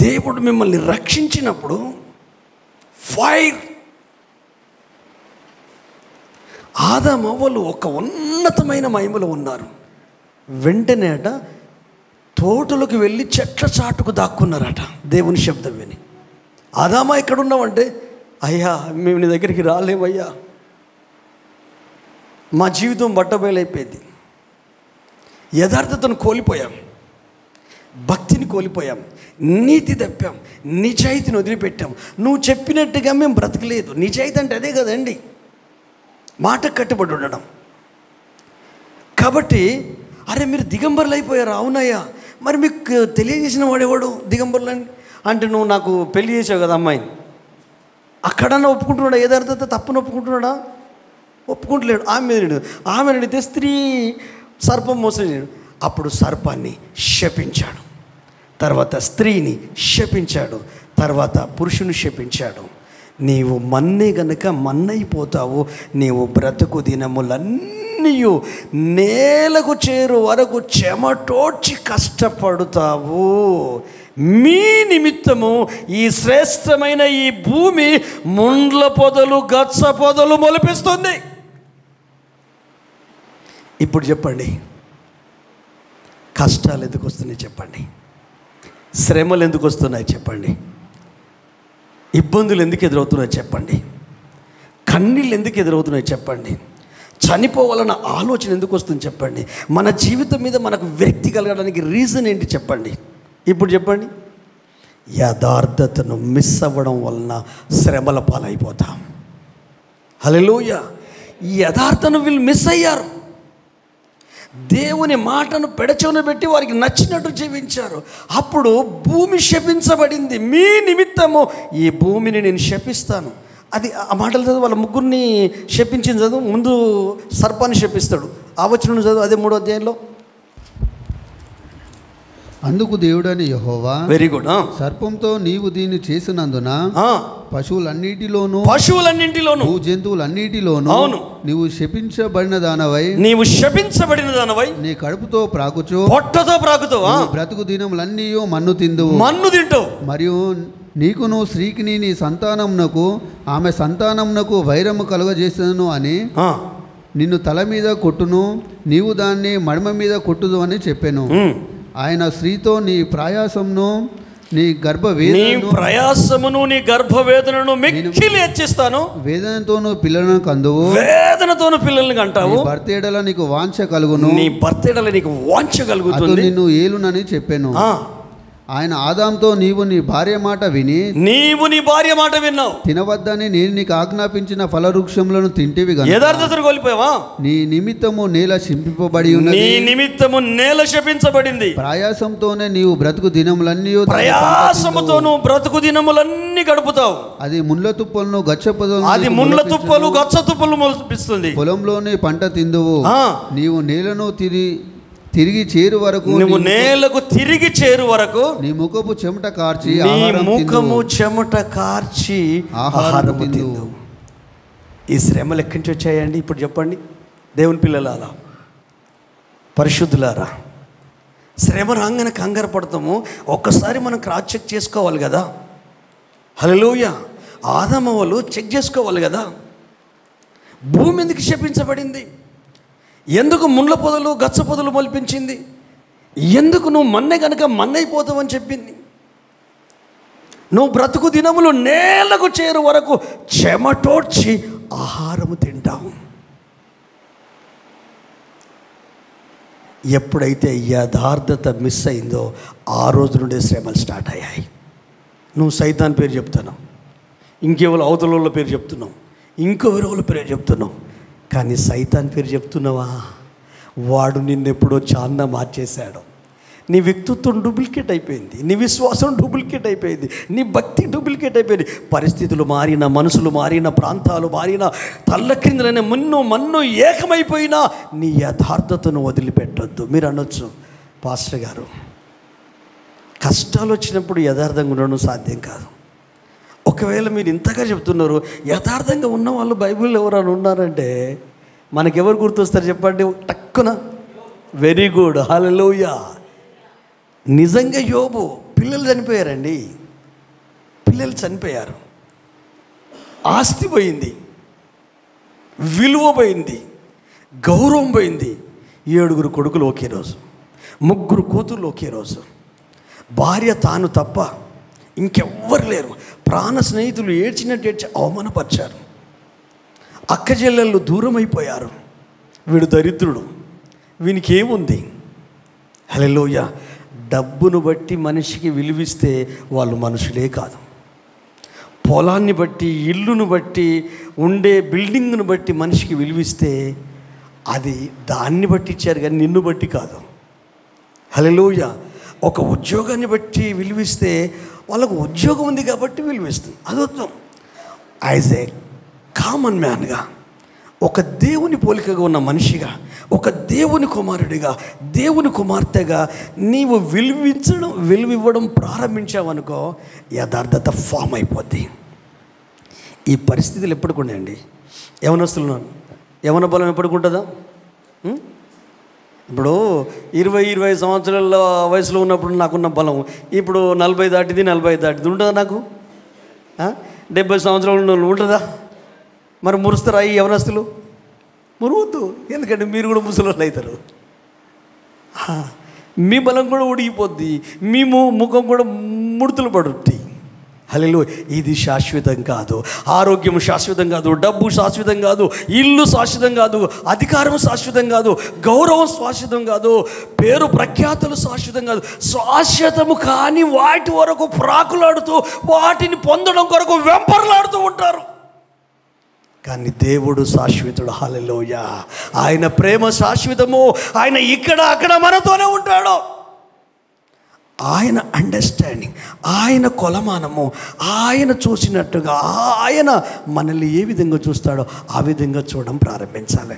దేవుడు మిమ్మల్ని రక్షించినప్పుడు ఫైర్, ఆదాము అవ్వలు ఒక ఉన్నతమైన మహిమలో ఉన్నారు. వెంటనే తోటలోకి వెళ్ళి చెట్ల చాటుకు దాక్కున్నారట దేవుని శబ్దం విని. ఆదామా ఎక్కడున్నావంటే అయ్యా మేము నీ దగ్గరికి రాలేమయ్యా, మా జీవితం బట్టబయలైపోయింది, యథార్థతను కోల్పోయాం, భక్తిని కోల్పోయాం, నీతి తప్పాం, నిజాయితీని వదిలిపెట్టాం, నువ్వు చెప్పినట్టుగా మేము బ్రతకలేదు. నిజాయితీ అంటే అదే కదండి, మాట కట్టుబడి ఉండడం. కాబట్టి అరే మీరు దిగంబరులు అయిపోయారు. అవునయ్యా, మరి మీకు తెలియజేసిన వాడేవాడు దిగంబరులు అంటే? నువ్వు నాకు పెళ్లి చేసావు కదా అమ్మాయిని, అక్కడన్నా ఒప్పుకుంటున్నాడా? యథార్థత తప్పును ఒప్పుకుంటున్నాడా? ఒప్పుకుంటలేడు. ఆమె అడిగితే స్త్రీ సర్పం మోసలేడు. అప్పుడు సర్పాన్ని శపించాడు, తర్వాత స్త్రీని శపించాడు, తర్వాత పురుషుని శపించాడు. నీవు మన్నే గనక మన్నైపోతావు, నీవు బ్రతుకు దినములన్నీ నేలకు చేరు వరకు చెమటోడ్చి కష్టపడుతావు. మీ నిమిత్తము ఈ శ్రేష్టమైన ఈ భూమి ముండ్ల పొదలు గచ్చ పొదలు మొలిపిస్తుంది. ఇప్పుడు చెప్పండి, కష్టాలు ఎందుకు వస్తున్నాయి చెప్పండి, శ్రమలు ఎందుకు వస్తున్నాయి చెప్పండి, ఇబ్బందులు ఎందుకు ఎదురవుతున్నాయి చెప్పండి, కన్నీళ్ళు ఎందుకు ఎదురవుతున్నాయి చెప్పండి, చనిపోవాలన్న ఆలోచన ఎందుకు వస్తుంది చెప్పండి, మన జీవితం మీద మనకు విరక్తి కలగడానికి రీజన్ ఏంటి చెప్పండి. ఇప్పుడు చెప్పండి, యథార్థతను మిస్ అవ్వడం వలన శ్రమల పాలైపోతాం. హల్లెలూయా. ఈ యథార్థను వీళ్ళు మిస్ అయ్యారు. దేవుని మాటను పెడచెవిన పెట్టి వారికి నచ్చినట్టు జీవించారు. అప్పుడు భూమి శపించబడింది. మీ నిమిత్తము ఈ భూమిని నేను శపిస్తాను. అది ఆ మాటలు చదువు, వాళ్ళ ముగ్గురిని శపించింది చదువు. ముందు సర్పాన్ని శపిస్తాడు, ఆ వచనం చదువు, అదే 3వ అధ్యాయంలో. అందుకు దేవుడని యెహోవా, వెరీ గుడ్, సర్పంతో నీవు దీన్ని చేసినందున పశువులన్నిటిలోను భూ జంతువులన్నిటిలోను అవును నీవు శపించబడిన దానవై నీ కడుపుతో ప్రాకుచు పొట్టతో ప్రాకుతూ బ్రతుకు దినములన్నీ మన్ను తింటావు. మరియు నీకును స్త్రీకిని నీ సంతానమునకు ఆమె సంతానమునకు వైరము కలుగజేసను అని నిన్ను తల మీద కొట్టును, నీవు దాన్ని మడమ మీద కొట్టుదు అని చెప్పాను. ఆయన స్త్రీతో నీ ప్రయాసమును నీ గర్భవేదనను మిక్కిలి హెచ్చిస్తాను, వేదనతోను పిల్లలను కందువు, వేదనతోను పిల్లల్ని కంటావు, భర్త ఎడల నీకు వాంఛ కలుగును, నీ భర్త ఎడల నీకు వాంఛ కలుగుతుంది, నిన్ను ఏలునని చెప్పాను. ఆయన ఆదాంతో నీవు నీ భార్య మాట విన్నావు, తినవద్దని నేను నీకు ఆజ్ఞాపించిన ఫలవృక్షములను తింటివి గనుక యథార్థతను కోల్పోయావా? నీ నిమిత్తము నేల శపింపబడి ఉన్నది, నీ నిమిత్తము నేల శపించబడింది. ప్రయాసంతోనే నీవు బ్రతుకు దినములన్నీ గడుపుతావు. అది ముండ్ల తుప్పలను గచ్చ తుప్పలు మొలిపిస్తుంది. పొలంలోని పంట తిందువు. నీవు నేలను తిరిగి చేరు వరకు, నువ్వు నేలకు తిరిగి చేరు వరకు నీ ముఖము చెమట కార్చి ఆహారం తిందువు. ఈ శ్రమలు ఎక్కడి నుంచి వచ్చాయండి? ఇప్పుడు చెప్పండి, దేవుని పిల్లలారా, పరిశుద్ధులారా, శ్రమ రాగానే కంగారు పడతాము. ఒక్కసారి మనం క్రాస్ చెక్ చేసుకోవాలి కదా. హల్లెలూయా. ఆదాము వాళ్ళు చెక్ చేసుకోవాలి కదా. భూమి ఎందుకు శపించబడింది? ఎందుకు ముండ్ల పొదలు గచ్చ పొదలు మొలిపించింది? ఎందుకు నువ్వు మన్నే కనుక మన్నైపోతావని చెప్పింది? నువ్వు బ్రతుకు దినములు నేలకు చేరు వరకు చెమటోడ్చి ఆహారము తింటావు. ఎప్పుడైతే యథార్థత మిస్ అయిందో ఆ రోజు నుండే శ్రమలు స్టార్ట్ అయ్యాయి. నువ్వు సైతాన్ పేరు చెప్తున్నావు, ఇంకెవరు అవతల పేరు చెప్తున్నావు, ఇంకెవరి పేరు చెప్తున్నావు, కానీ సైతాన్ పేరు చెప్తున్నావా? వాడు నిన్నెప్పుడో చాలా మార్చేశాడు. నీ వ్యక్తిత్వం డూప్లికేట్ అయిపోయింది, నీ విశ్వాసం డూప్లికేట్ అయిపోయింది, నీ భక్తి డూప్లికేట్ అయిపోయింది. పరిస్థితులు మారిన, మనసులు మారిన, ప్రాంతాలు మారిన, తల్లక్రిందులైన మన్ను ఏకమైపోయినా నీ యథార్థతను వదిలిపెట్టొద్దు. మీరు అనొచ్చు, పాస్టర్ గారు కష్టాలు వచ్చినప్పుడు యథార్థంగా ఉండడం సాధ్యం కాదు. ఒకవేళ మీరు ఇంతగా చెప్తున్నారు, యథార్థంగా ఉన్న వాళ్ళు బైబిల్లో ఎవరైనా ఉన్నారంటే మనకెవరు గుర్తొస్తారు చెప్పండి? టక్కున వెరీ గుడ్, హల్లెలూయా. నిజంగా యోబు పిల్లలు చనిపోయారండి, పిల్లలు చనిపోయారు, ఆస్తి పోయింది, విలువ పోయింది, గౌరవం పోయింది. 7 కొడుకులు ఒకే రోజు, 3 కూతుర్లు ఒకే రోజు, భార్య తాను తప్ప ఇంకెవ్వరు లేరు, ప్రాణ స్నేహితులు ఏడ్చినట్టు అవమానపరిచారు. అక్క చెల్లెళ్ళు దూరం అయిపోయారు. వీడు దరిద్రుడు, వీనికి ఏముంది? హల్లెలూయా. డబ్బును బట్టి మనిషికి విలువిస్తే వాళ్ళు మనుషులే కాదు. పొలాన్ని బట్టి, ఇల్లును బట్టి, ఉండే బిల్డింగ్ను బట్టి మనిషికి విలువిస్తే అది దాన్ని బట్టి ఇచ్చారు కానీ నిన్ను బట్టి కాదు. హల్లెలూయా. ఒక ఉద్యోగాన్ని బట్టి విలువిస్తే వాళ్ళకు ఉద్యోగం ఉంది కాబట్టి విలువిస్తుంది. అదొద్దు. యాజ్ ఏ కామన్ మ్యాన్గా, ఒక దేవుని పోలికగా ఉన్న మనిషిగా, ఒక దేవుని కుమారుడిగా, దేవుని కుమార్తెగా నీవు విలువివ్వడం ప్రారంభించావనుకో యథార్థత ఫామ్ అయిపోద్ది. ఈ పరిస్థితులు ఎప్పటికుండండి? యవన బలం ఎప్పటికుంటుందా? ఇప్పుడు 20 సంవత్సరాల వయసులో ఉన్నప్పుడు నాకున్న బలం ఇప్పుడు 40 దాటింది ఉంటుందా? నాకు 70 సంవత్సరాలు ఉంటుందా? మరి మురుస్తారా ఈ యవనస్తులు? మురువద్దు. ఎందుకంటే మీరు కూడా ముసలోళ్ళు అవుతారు. మీ బలం కూడా ఉడిగిపోద్ది, మీ ముఖం కూడా ముడతలు పడుద్ది. హల్లెలూయా. ఇది శాశ్వతం కాదు. ఆరోగ్యం శాశ్వతం కాదు, డబ్బు శాశ్వతం కాదు, ఇల్లు శాశ్వతం కాదు, అధికారం శాశ్వతం కాదు, గౌరవం శాశ్వతం కాదు, పేరు ప్రఖ్యాతులు శాశ్వతం కాదు. శాశ్వతము కాని వాటి వరకు ప్రాకులాడుతూ వాటిని పొందడం కొరకు వెంపర్లాడుతూ ఉంటారు. కానీ దేవుడు శాశ్వతుడు. హల్లెలూయా. ఆయన ప్రేమ శాశ్వతము. ఆయన ఇక్కడ అక్కడ మనతోనే ఉంటాడు. ఆయన అండర్స్టాండింగ్, ఆయన కొలమానము, ఆయన చూసినట్టుగా ఆయన మనల్ని ఏ విధంగా చూస్తాడో ఆ విధంగా చూడడం ప్రారంభించాలి.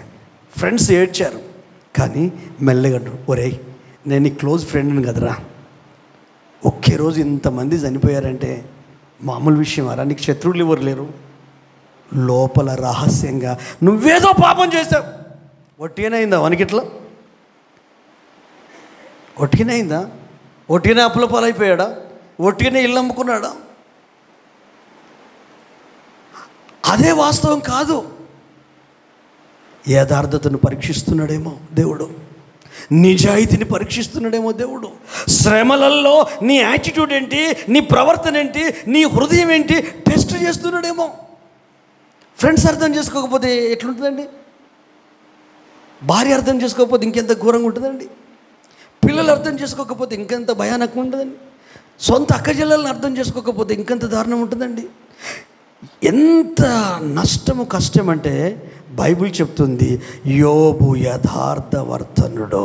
ఫ్రెండ్స్ ఏడ్చారు, కానీ మెల్లగా ఒరేయ్ నేను నీ క్లోజ్ ఫ్రెండ్ని కదరా, ఒకే రోజు ఇంతమంది చనిపోయారంటే మామూలు విషయం అరా? నీకు శత్రువులు ఎవరు లేరు? లోపల రహస్యంగా నువ్వేదో పాపం చేసావు. ఒట్టిగానైందా వనికిట్లా? ఒట్టిగానైందా? ఒట్టిగానే అప్పుల పాలైపోయాడా? ఒట్టిగానే ఇల్లు అమ్ముకున్నాడా? అదే వాస్తవం కాదు. యథార్థతను పరీక్షిస్తున్నాడేమో దేవుడు, నిజాయితీని పరీక్షిస్తున్నాడేమో దేవుడు. శ్రమలలో నీ యాటిట్యూడ్ ఏంటి, నీ ప్రవర్తన ఏంటి, నీ హృదయం ఏంటి టెస్ట్ చేస్తున్నాడేమో. ఫ్రెండ్స్ అర్థం చేసుకోకపోతే ఎట్లుంటుందండి? భార్య అర్థం చేసుకోకపోతే ఇంకెంత ఘోరంగా ఉంటుందండి? పిల్లలు అర్థం చేసుకోకపోతే ఇంకెంత భయానకం ఉంటుందండి? సొంత అక్కచెల్లెలను అర్థం చేసుకోకపోతే ఇంకెంత దారుణం ఉంటుందండి? ఎంత నష్టము కష్టం అంటే బైబిల్ చెప్తుంది, యోబు యథార్థవర్తనుడు,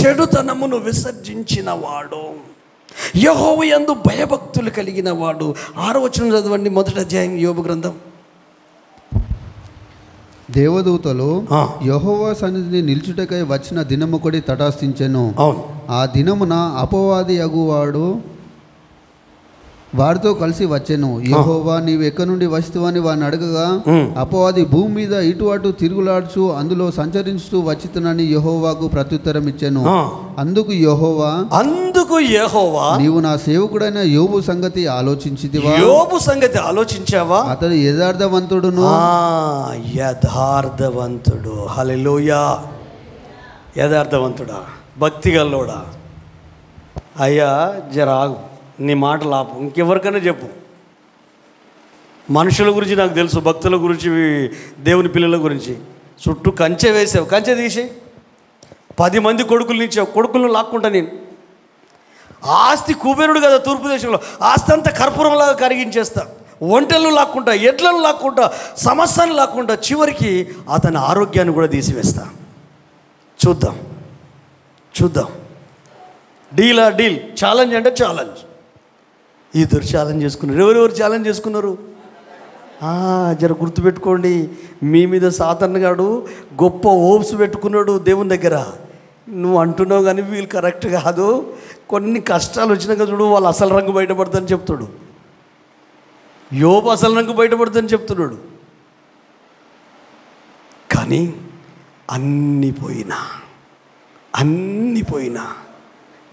చెడుతనమును విసర్జించిన వాడు, యెహోవా యందు భయభక్తులు కలిగిన వాడు. 6వ వచనం చదవండి, 1వ అధ్యాయం యోబు గ్రంథం. దేవదూతలు యెహోవా సన్నిధిని నిల్చుటకై వచ్చిన దినమొకటి తటాస్థించెను. ఆ దినమున అపవాది అగువాడు వారితో కలిసి వచ్చెను. యెహోవా నీవు ఎక్కడి నుండి వస్తువని వారిని అడగగా, అపవాది భూమి మీద ఇటు అటు తిరుగులాడుచు అందులో సంచరించుతూ వచ్చితునని యెహోవాకు ప్రత్యుత్తరం ఇచ్చెను. అందుకు యెహోవా నీవు నా సేవకుడైన యోబు సంగతి ఆలోచించితివా? యోబు సంగతి ఆలోచించావా? అతడు యథార్థవంతుడును. యథార్థవంతుడు. హల్లెలూయా. యథార్థవంతుడా, భక్తిగల్లోడా? అయ్యా జరాగు, నీ మాటలు ఆపు, ఇంకెవరికైనా చెప్పు. మనుషుల గురించి నాకు తెలుసు, భక్తుల గురించి, దేవుని పిల్లల గురించి. చుట్టూ కంచె వేసావు, కంచె తీసి 10 మంది కొడుకులు ఇచ్చావు, కొడుకులను లాక్కుంటా నేను. ఆస్తి కుబేరుడు కదా తూర్పు దేశంలో, ఆస్తి అంతా కర్పూరంలాగా కరిగించేస్తా, ఒంటెలను లాక్కుంటా, ఎడ్లను లాక్కుంటా, సమస్యను లాక్కుంటా, చివరికి అతని ఆరోగ్యాన్ని కూడా తీసివేస్తా. చూద్దాం. డీల్. ఛాలెంజ్ అంటే ఛాలెంజ్. ఇద్దరు ఛాలెంజ్ చేసుకున్నారు. ఎవరెవరు ఛాలెంజ్ చేసుకున్నారు? జర గుర్తుపెట్టుకోండి, మీ మీద సాతాను గాడు గొప్ప హోప్స్ పెట్టుకున్నాడు దేవుని దగ్గర. నువ్వు అంటున్నావు కానీ వీళ్ళు కరెక్ట్ కాదు, కొన్ని కష్టాలు వచ్చినాక చూడు వాళ్ళు అసలు రంగు బయటపడుతుందని చెప్తాడు. యోబు అసలు రంగు బయటపడుతుందని చెప్తున్నాడు. కానీ అన్నీ పోయినా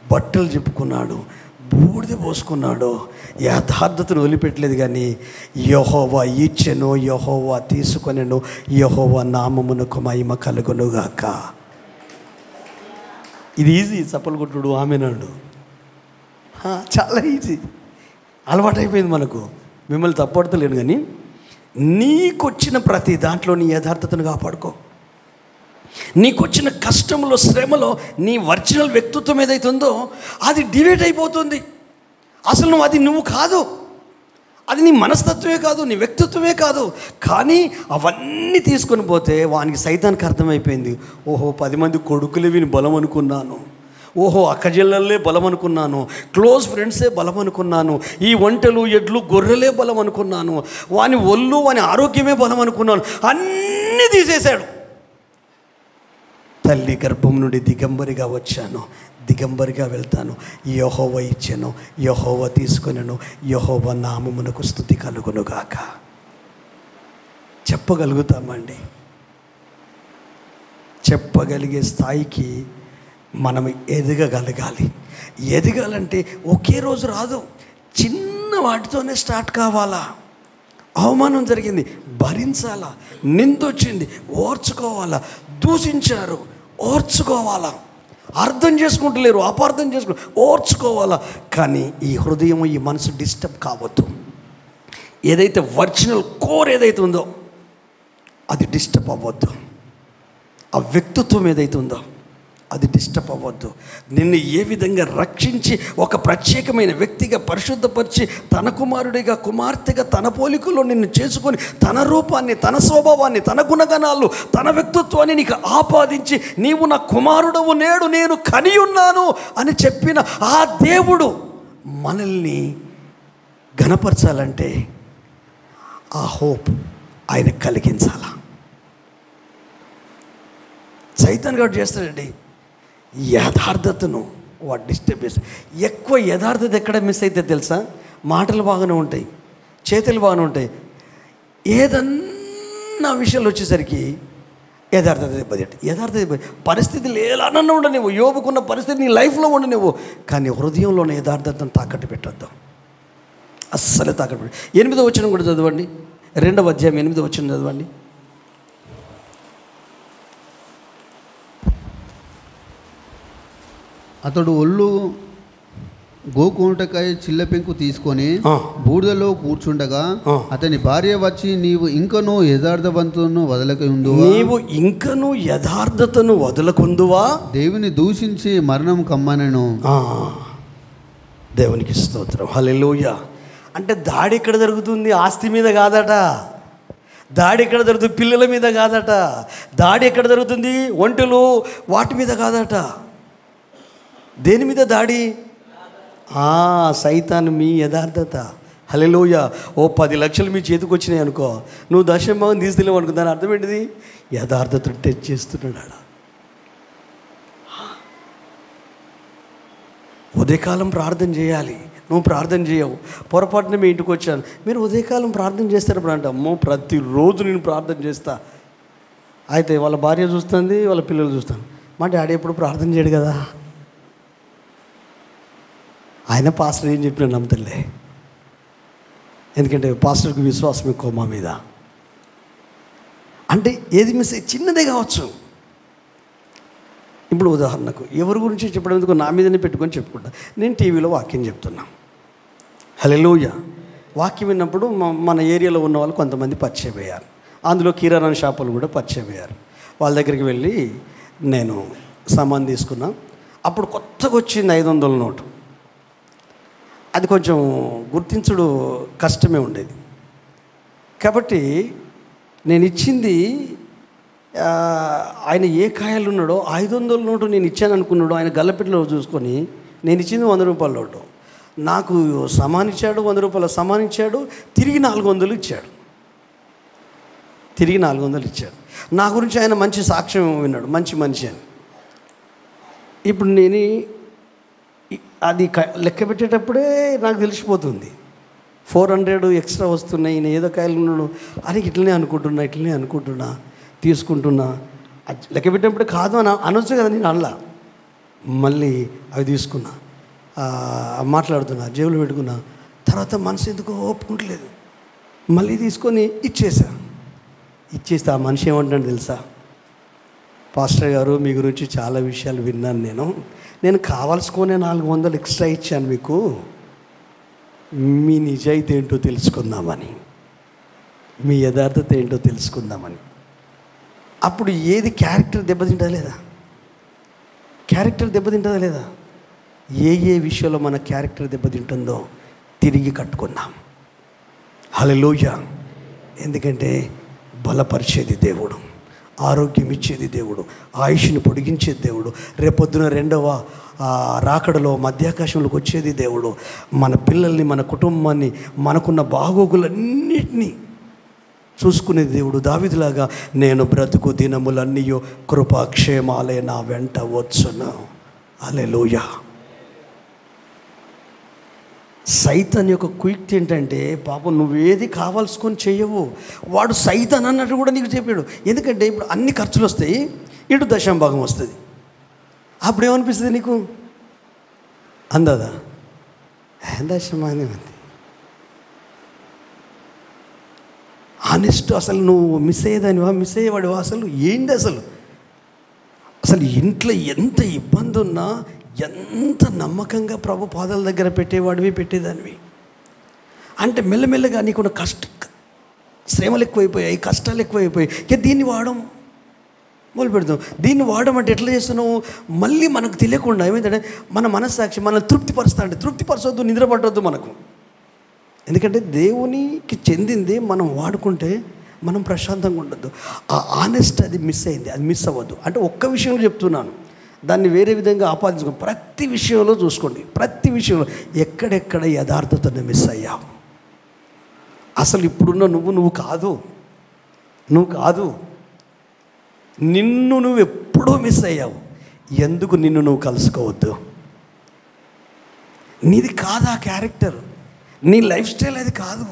బట్టలు చెప్పుకున్నాడు, బూడిద పోసుకున్నాడు, యథార్థతను వదిలిపెట్టలేదు. కానీ యెహోవా ఇచ్చెను, యెహోవా తీసుకొనెను, యెహోవా నామమునకు మహిమ కలుగునుగాక. ఇది ఈజీ, చప్పలు కొట్టుడు ఆమెనాడు చాలా ఈజీ, అలవాటైపోయింది మనకు. మిమ్మల్ని తప్పడతలేను, కానీ నీకొచ్చిన ప్రతి దాంట్లో నీ యథార్థతను కాపాడుకో. నీకొచ్చిన కష్టంలో, శ్రమలో నీ ఒరిజినల్ వ్యక్తిత్వం ఏదైతే ఉందో అది డివేట్ అయిపోతుంది. అసలు నువ్వు కాదు, అది నీ మనస్తత్వమే కాదు, నీ వ్యక్తిత్వమే కాదు. కానీ అవన్నీ తీసుకొని పోతే వానికి సైతానికి అర్థమైపోయింది, ఓహో 10 మంది కొడుకులే వీని బలం అనుకున్నాను, ఓహో అక్కజెల్లలే బలం అనుకున్నాను, క్లోజ్ ఫ్రెండ్సే బలం అనుకున్నాను, ఈ ఒంటెలు ఎడ్లు గొర్రెలే బలం అనుకున్నాను, వాని ఒళ్ళు వాని ఆరోగ్యమే బలం అనుకున్నాను, అన్నీ తీసేశాడు. తల్లి గర్భం నుండి దిగంబరిగా వచ్చాను, దిగంబరిగా వెళ్తాను, యెహోవా ఇచ్చెను, యెహోవా తీసుకొనెను, యెహోవా నామమునకు స్తుతి కలుగునుగాక. చెప్పగలుగుతామండి. చెప్పగలిగే స్థాయికి మనం ఎదగగలగాలి. ఎదగాలంటే ఒకే రోజు రాదు, చిన్న వాటితోనే స్టార్ట్ కావాలా. అవమానం జరిగింది, భరించాలా. నిందొచ్చింది, ఓర్చుకోవాలా. దూషించారు, ఓర్చుకోవాలా. అర్థం చేసుకుంటలేరు, అపార్థం ఓర్చుకోవాలా. కానీ ఈ హృదయం, ఈ మనసు డిస్టర్బ్ కావద్దు. ఏదైతే ఒరిజినల్ కోర్ ఏదైతే ఉందో అది డిస్టర్బ్ అవ్వద్దు. ఆ వ్యక్తిత్వం ఏదైతే ఉందో అది డిస్టర్బ్ అవ్వద్దు. నిన్ను ఏ విధంగా రక్షించి ఒక ప్రత్యేకమైన వ్యక్తిగా పరిశుద్ధపరిచి తన కుమారుడిగా, కుమార్తెగా తన పోలికలో నిన్ను చేసుకొని తన రూపాన్ని, తన స్వభావాన్ని, తన గుణగణాలు, తన వ్యక్తిత్వాన్ని నీకు ఆపాదించి నీవు నా కుమారుడవు, నేడు నేను కని ఉన్నాను అని చెప్పిన ఆ దేవుడు మనల్ని ఘనపరచాలంటే ఆ హోప్ ఆయన కలిగించాల. సైతాన్ గాడు చేస్తాడండి యథార్థతను వాడు డిస్టర్బ్ చేస్తాడు. ఎక్కువ యథార్థత ఎక్కడ మిస్ అయితే తెలుసా? మాటలు బాగానే ఉంటాయి, చేతులు బాగానే ఉంటాయి, ఏదన్నా విషయాలు వచ్చేసరికి యథార్థత దెబ్బతింట. యథార్థత పరిస్థితులు ఎలానన్నా ఉండనివ్వు, యోబుకున్న పరిస్థితి నీ లైఫ్లో ఉండనివ్వు, కానీ హృదయంలో ఉన్న యథార్థతను తాకట్టు పెట్టొద్దు, అస్సలు తాకట్టు పెట్టు. 8వ వచనం కూడా చదవండి, 2వ అధ్యాయం 8వ వచనం చదవండి. అతడు ఒళ్ళు గోకుంటకై చిల్లపెంకు తీసుకొని బూడిదలో కూర్చుండగా అతని భార్య వచ్చి, నీవు ఇంకనూ యథార్థవంతును వదలకుందువా, నీవు ఇంకనూ యథార్థతను వదలకుందువా, దేవుని దూషించి మరణం కమ్మనెను. దేవునికి స్తోత్రం, హల్లెలూయా. అంటే దాడి ఎక్కడ జరుగుతుంది? ఆస్తి మీద కాదట. దాడి ఎక్కడ జరుగుతుంది? పిల్లల మీద కాదట. దాడి ఎక్కడ జరుగుతుంది? ఒంటెలు వాటి మీద కాదట. దేని మీద దాడి? సైతాను మీ యథార్థత. హల్లెలూయా. ఓ 10 లక్షలు మీ చేతికి వచ్చినాయి అనుకో, నువ్వు దశమభాగం తీసుకెళ్ళావు అనుకో, దాని అర్థం ఏంటిది? యథార్థత టచ్ చేస్తున్నాడు. ఉదయకాలం ప్రార్థన చేయాలి. నువ్వు ప్రార్థన చేయవు, పొరపాటున మీ ఇంటికి వచ్చాను, మీరు ఉదయకాలం ప్రార్థన చేస్తారప్పుడు అంటే, అమ్మో ప్రతిరోజు నేను ప్రార్థన చేస్తా. అయితే వాళ్ళ భార్య చూస్తుంది, వాళ్ళ పిల్లలు చూస్తాను, మా డాడీ ఎప్పుడు ప్రార్థన చేయడు కదా, ఆయన పాస్టర్ ఏం చెప్పినా నమ్ముతలే, ఎందుకంటే పాస్టర్కి విశ్వాసం ఎక్కువ మా మీద. అంటే ఏది మిస్ చిన్నదే కావచ్చు. ఇప్పుడు ఉదాహరణకు ఎవరి గురించి చెప్పడం ఎందుకు, నా మీదనే పెట్టుకొని చెప్పుకుంటా. నేను టీవీలో వాక్యం చెప్తున్నా, హల్లెలూయా. వాక్యం విన్నప్పుడు మన ఏరియాలో ఉన్న వాళ్ళు కొంతమంది పరిచయం అయ్యారు. అందులో కిరాణా షాపులు కూడా పరిచయం అయ్యారు. వాళ్ళ దగ్గరికి వెళ్ళి నేను సామాన్ తీసుకున్నా. అప్పుడు కొత్తగా వచ్చింది 500 నోటు. అది కొంచెం గుర్తించుడు కష్టమే ఉండేది. కాబట్టి నేను ఇచ్చింది, ఆయన ఏ కాయలు ఉన్నాడో 500 నోటు నేను ఇచ్చాను అనుకున్నాడు. ఆయన గల్లపెట్టెలో చూసుకొని నేను ఇచ్చింది 100 రూపాయల నోటు. నాకు సమానిచ్చాడు, 100 రూపాయలు సమానిచ్చాడు, తిరిగి 400 ఇచ్చాడు. తిరిగి 400 ఇచ్చాడు. నా గురించి ఆయన మంచి సాక్ష్యం విన్నాడు, మంచి మనిషి అని. ఇప్పుడు నేను అది లెక్క పెట్టేటప్పుడే నాకు తెలిసిపోతుంది, 400 ఎక్స్ట్రా వస్తున్నాయి, ఈయన ఏదో కాయలు ఉన్నాడు అని ఇట్లనే అనుకుంటున్నా తీసుకుంటున్నా. లెక్క పెట్టేటప్పుడు కాదు అని అనొచ్చు కదా, నేను అనలా. మళ్ళీ అవి తీసుకున్నా, మాట్లాడుతున్నా, జేబులో పెట్టుకున్నా. తర్వాత మనసు ఎందుకో ఒప్పుకుంటలేదు, మళ్ళీ తీసుకొని ఇచ్చేస్తే ఆ మనిషి ఏమంటాడు తెలుసా? పాస్టర్ గారు, మీ గురించి చాలా విషయాలు విన్నాను, నేను కావాల్సుకునే 400 ఎక్స్ట్రా ఇచ్చాను మీకు, మీ నిజాయితీ ఏంటో తెలుసుకుందామని, మీ యథార్థత ఏంటో తెలుసుకుందామని. అప్పుడు ఏది క్యారెక్టర్ దెబ్బతింటుందా లేదా? క్యారెక్టర్ దెబ్బతింటుందా లేదా? ఏ విషయంలో మన క్యారెక్టర్ దెబ్బతింటుందో తిరిగి కట్టుకుందాం. హల్లెలూయా. ఎందుకంటే బలపరిచేది దేవుడు, ఆరోగ్యం ఇచ్చేది దేవుడు, ఆయుష్ని పొడిగించేది దేవుడు, రేపొద్దున రెండవ రాకడలో మధ్యాకాశంలోకి వచ్చేది దేవుడు. మన పిల్లల్ని, మన కుటుంబాన్ని, మనకున్న బాగోగులన్నిటినీ చూసుకునేది దేవుడు. దావీదులాగా నేను బ్రతుకు దినములన్నీ కృపాక్షేమాలే నా వెంట వచ్చును. హల్లెలూయా. సైతాన్ యొక్క క్విక్ ఏంటంటే, పాపం నువ్వేది కావాల్సుకొని చెయ్యవు, వాడు సైతాన్ అన్నట్టు కూడా నీకు చెప్పాడు. ఎందుకంటే ఇప్పుడు అన్ని ఖర్చులు వస్తాయి, ఇటు దశంభాగం వస్తుంది. అప్పుడు ఏమనిపిస్తుంది నీకు? అందదా దశమానే ఉంది. ఆనెస్ట్. అసలు నువ్వు మిస్ అయ్యేదానివా, మిస్ అయ్యేవాడివా? అసలు ఏంటి అసలు ఇంట్లో ఎంత ఇబ్బంది ఉన్నా ఎంత నమ్మకంగా ప్రభు పాదాల దగ్గర పెట్టేదానివి. అంటే మెల్లమెల్లగా నీకున్న శ్రమలు ఎక్కువైపోయాయి, కష్టాలు ఎక్కువైపోయాయి. ఇక దీన్ని వాడడం మొదలు పెడతాం. దీన్ని వాడడం అంటే ఎట్లా చేస్తున్నావు? మళ్ళీ మనకు తెలియకుండా ఏమైందంటే మన మనస్సాక్షి మనల్ని తృప్తిపరుస్తా అంటే తృప్తిపరచొద్దు, నిద్ర పట్టవద్దు మనకు. ఎందుకంటే దేవునికి చెందింది మనం వాడుకుంటే మనం ప్రశాంతంగా ఉండొద్దు. ఆ ఆనెస్ట్ అది మిస్ అయింది, అది మిస్ అవ్వద్దు. అంటే ఒక్క విషయంలో చెప్తున్నాను, దాన్ని వేరే విధంగా ఆపాదించుకోండి. ప్రతి విషయంలో చూసుకోండి, ప్రతి విషయంలో ఎక్కడెక్కడ యథార్థతను మిస్ అయ్యావు. అసలు ఇప్పుడున్న నువ్వు కాదు, నిన్ను నువ్వు ఎప్పుడో మిస్ అయ్యావు. ఎందుకు నిన్ను నువ్వు కలుసుకోవద్దు? నీది కాదు ఆ క్యారెక్టర్, నీ లైఫ్ స్టైల్ అది కాదు,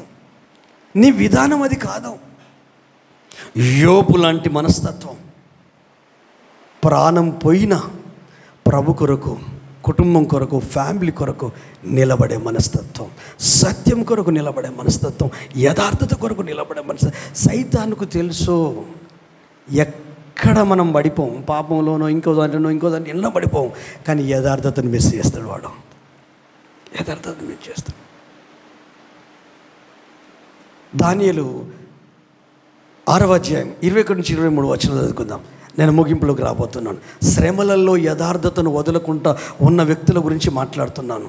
నీ విధానం అది కాదు. యోబు లాంటి మనస్తత్వం, ప్రాణం పోయినా ప్రభు కొరకు, కుటుంబం కొరకు, ఫ్యామిలీ కొరకు నిలబడే మనస్తత్వం, సత్యం కొరకు నిలబడే మనస్తత్వం, యథార్థత కొరకు నిలబడే మనస్తత్వం. సైతానుకు తెలుసు ఎక్కడ మనం పడిపోం, పాపంలోనో ఇంకో దాంట్లో ఎన్నో పడిపోం. కానీ యథార్థతను మిస్ చేస్తాడు వాడు, యథార్థతను మిస్ చేస్తాడు. దానియేలు 6వ అధ్యాయం 21 నుంచి 23 వచనం చదువుకుందాం. నేను ముగింపులోకి రాబోతున్నాను. శ్రమలలో యథార్థతను వదలకుండా ఉన్న వ్యక్తుల గురించి మాట్లాడుతున్నాను.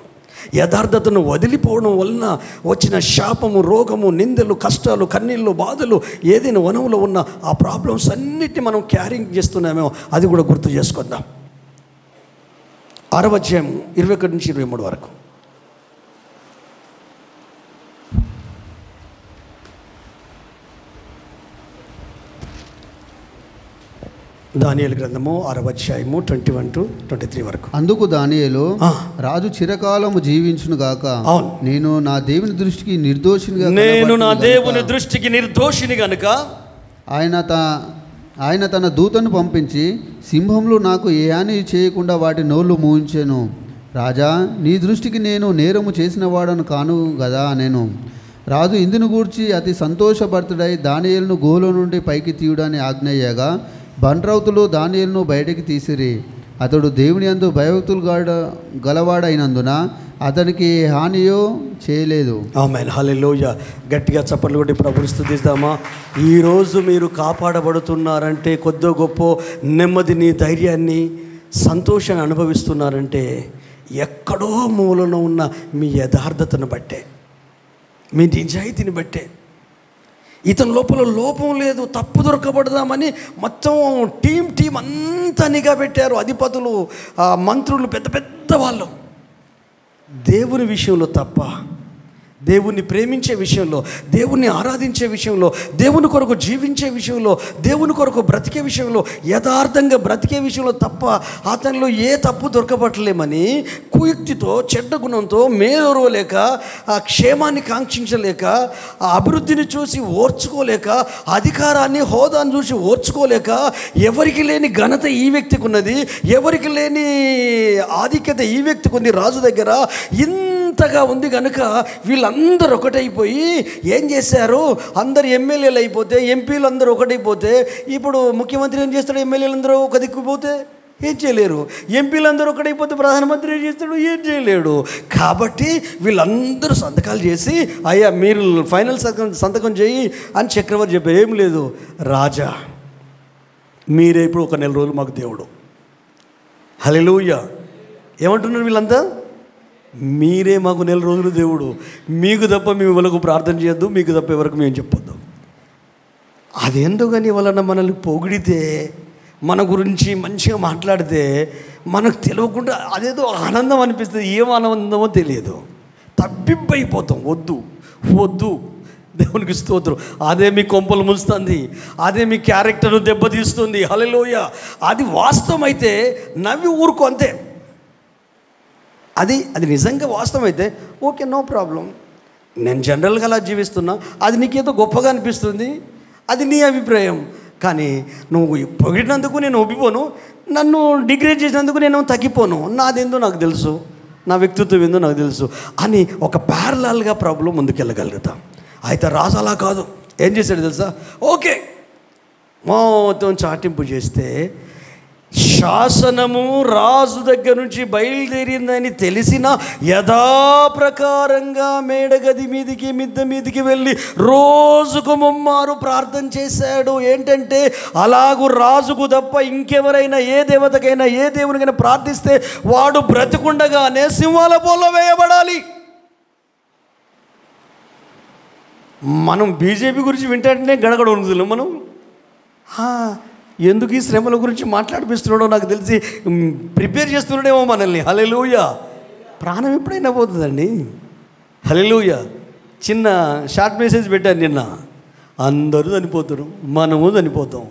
యథార్థతను వదిలిపోవడం వలన వచ్చిన శాపము, రోగము, నిందలు, కష్టాలు, కన్నీళ్ళు, బాధలు, ఏదైనా వనంలో ఉన్న ఆ ప్రాబ్లమ్స్ అన్నిటిని మనం క్యారింగ్ చేస్తున్నామేమో అది కూడా గుర్తు చేసుకుందాం. 6వ అధ్యాయం 21 నుంచి 23 వరకు. దానియేలు గ్రంథము 6వ అధ్యాయము 21 to 23 వరకు. అందుకు దానియేలు, రాజు చిరకాలము జీవించును గాక. నేను నా దేవుని దృష్టికి నిర్దోషిని గనుక ఆయన తన దూతను పంపించి సింహంలో నాకు ఏ హాని చేయకుండా వాటి నోళ్ళు మూయించెను. రాజా, నీ దృష్టికి నేను నేరము చేసిన వాడను కాను గదా నేను. రాజు ఇందును గూర్చి అతి సంతోషభరితుడై దానియేలును గుహలో నుండి పైకి తీయుడని ఆజ్ఞయ్యగా బంట్రౌతులు దానియేలును బయటికి తీసిరి. అతడు దేవుని యందు భయభక్తులు గలవాడైనందున అతనికి హానియో చేయలేదు. ఆమేన్. హల్లెలూయా. గట్టిగా చప్పట్లు కొట్టి ప్రభువుని స్తుతిద్దామా. ఈరోజు మీరు కాపాడబడుతున్నారంటే, కొద్దో గొప్ప నెమ్మదిని, ధైర్యాన్ని, సంతోషాన్ని అనుభవిస్తున్నారంటే ఎక్కడో మూలలో ఉన్న మీ యథార్థతను బట్టే, మీ నిజాయితీని బట్టే. ఇతని లోపల లోపం లేదు, తప్పు దొరకబడదామని మొత్తం టీం అంతా నిఘా పెట్టారు. అధిపతులు, మంత్రులు, పెద్ద పెద్ద వాళ్ళు. దేవుని విషయంలో తప్ప, దేవుణ్ణి ప్రేమించే విషయంలో, దేవుణ్ణి ఆరాధించే విషయంలో, దేవుని కొరకు జీవించే విషయంలో, దేవుని కొరకు బ్రతికే విషయంలో, యథార్థంగా బ్రతికే విషయంలో తప్ప అతనిలో ఏ తప్పు దొరకబట్టలేమని కుయుక్తితో, చెడ్డ గుణంతో, మేలులేక, ఆ క్షేమాన్ని కాంక్షించలేక, ఆ అభివృద్ధిని చూసి ఓర్చుకోలేక, అధికారాన్ని, హోదాను చూసి ఓర్చుకోలేక, ఎవరికి లేని ఘనత ఈ వ్యక్తికి ఉన్నది, ఎవరికి లేని ఆధిక్యత ఈ వ్యక్తికి ఉంది రాజు దగ్గర, ఇంతగా ఉంది కనుక వీళ్ళందరూ ఒకటైపోయి ఏం చేశారు? అందరు ఎమ్మెల్యేలు అయిపోతే, ఎంపీలు అందరూ ఒకటైపోతే, ఇప్పుడు ముఖ్యమంత్రి ఏం చేస్తాడు? ఎమ్మెల్యేలు అందరూ ఒక దిక్కుపోతే ఏం చేయలేరు. ఎంపీలందరూ ఒకటైపోతే ప్రధానమంత్రి ఏం చేస్తాడు? ఏం చేయలేడు. కాబట్టి వీళ్ళందరూ సంతకాలు చేసి, అయ్యా మీరు ఫైనల్ సంతకం చేయి అని చక్రవర్తి చెప్పారు. ఏం లేదు, రాజా మీరే ఇప్పుడు ఒక నెల రోజులు మాకు దేవుడు. హల్లెలూయా. ఏమంటున్నారు వీళ్ళంతా? మీరే మాకు నెల రోజులు దేవుడు, మీకు తప్ప మేము ఎవరికి ప్రార్థన చేయొద్దు, మీకు తప్ప ఎవరికి మేము చెప్పొద్దు. అదేందుకని వలన మనల్ని పొగిడితే, మన గురించి మంచిగా మాట్లాడితే మనకు తెలియకుండా అదేదో ఆనందం అనిపిస్తుంది. ఏం ఆనందమో తెలియదు, తప్పింపైపోతాం. వద్దు వద్దు, దేవునికి స్తోత్రం. అదే మీ కొంపలు ముంచుతుంది, అదే మీ క్యారెక్టర్ను దెబ్బతీస్తుంది. హల్లెలూయా. అది వాస్తవం అయితే నవ్వి ఊరుకో, అంతే. అది నిజంగా వాస్తవం అయితే ఓకే, నో ప్రాబ్లం. నేను జనరల్గా అలా జీవిస్తున్నా, అది నీకేదో గొప్పగా అనిపిస్తుంది, అది నీ అభిప్రాయం. కానీ నువ్వు పొగిడినందుకు నేను ఒప్పిపోను, నన్ను డిగ్రేడ్ చేసినందుకు నేను తగ్గిపోను. నాదేందో నాకు తెలుసు, నా వ్యక్తిత్వం ఏందో నాకు తెలుసు అని ఒక ప్యారలల్గా ప్రాబ్లం ముందుకెళ్ళగలుగుతాం. అయితే రాజు అలా కాదు. ఏం చేశాడు తెలుసా? ఓకే మొత్తం చాటింపు చేస్తే శాసనము రాజు దగ్గర నుంచి బయలుదేరిందని తెలిసిన యథాప్రకారంగా మేడగది మీదికి మిద్దె మీదికి వెళ్ళి రోజుకు ముమ్మారు ప్రార్థన చేశాడు. ఏంటంటే అలాగూ రాజుకు తప్ప ఇంకెవరైనా ఏ దేవతకైనా ఏ దేవునికైనా ప్రార్థిస్తే వాడు బ్రతికుండగానే సింహాల బోల్లో వేయబడాలి. మనం బీజేపీ గురించి వింటేనే గడగడ ఉంటుంది. మనం ఎందుకు ఈ శ్రమల గురించి మాట్లాడిపిస్తున్నాడో నాకు తెలిసి ప్రిపేర్ చేస్తున్నాడేమో మనల్ని. హల్లెలూయా. ప్రాణం ఎప్పుడైనా పోతుందండి. హల్లెలూయా. చిన్న షార్ట్ మెసేజ్ పెట్టాను నిన్న. అందరూ చనిపోతారు, మనము చనిపోతాం,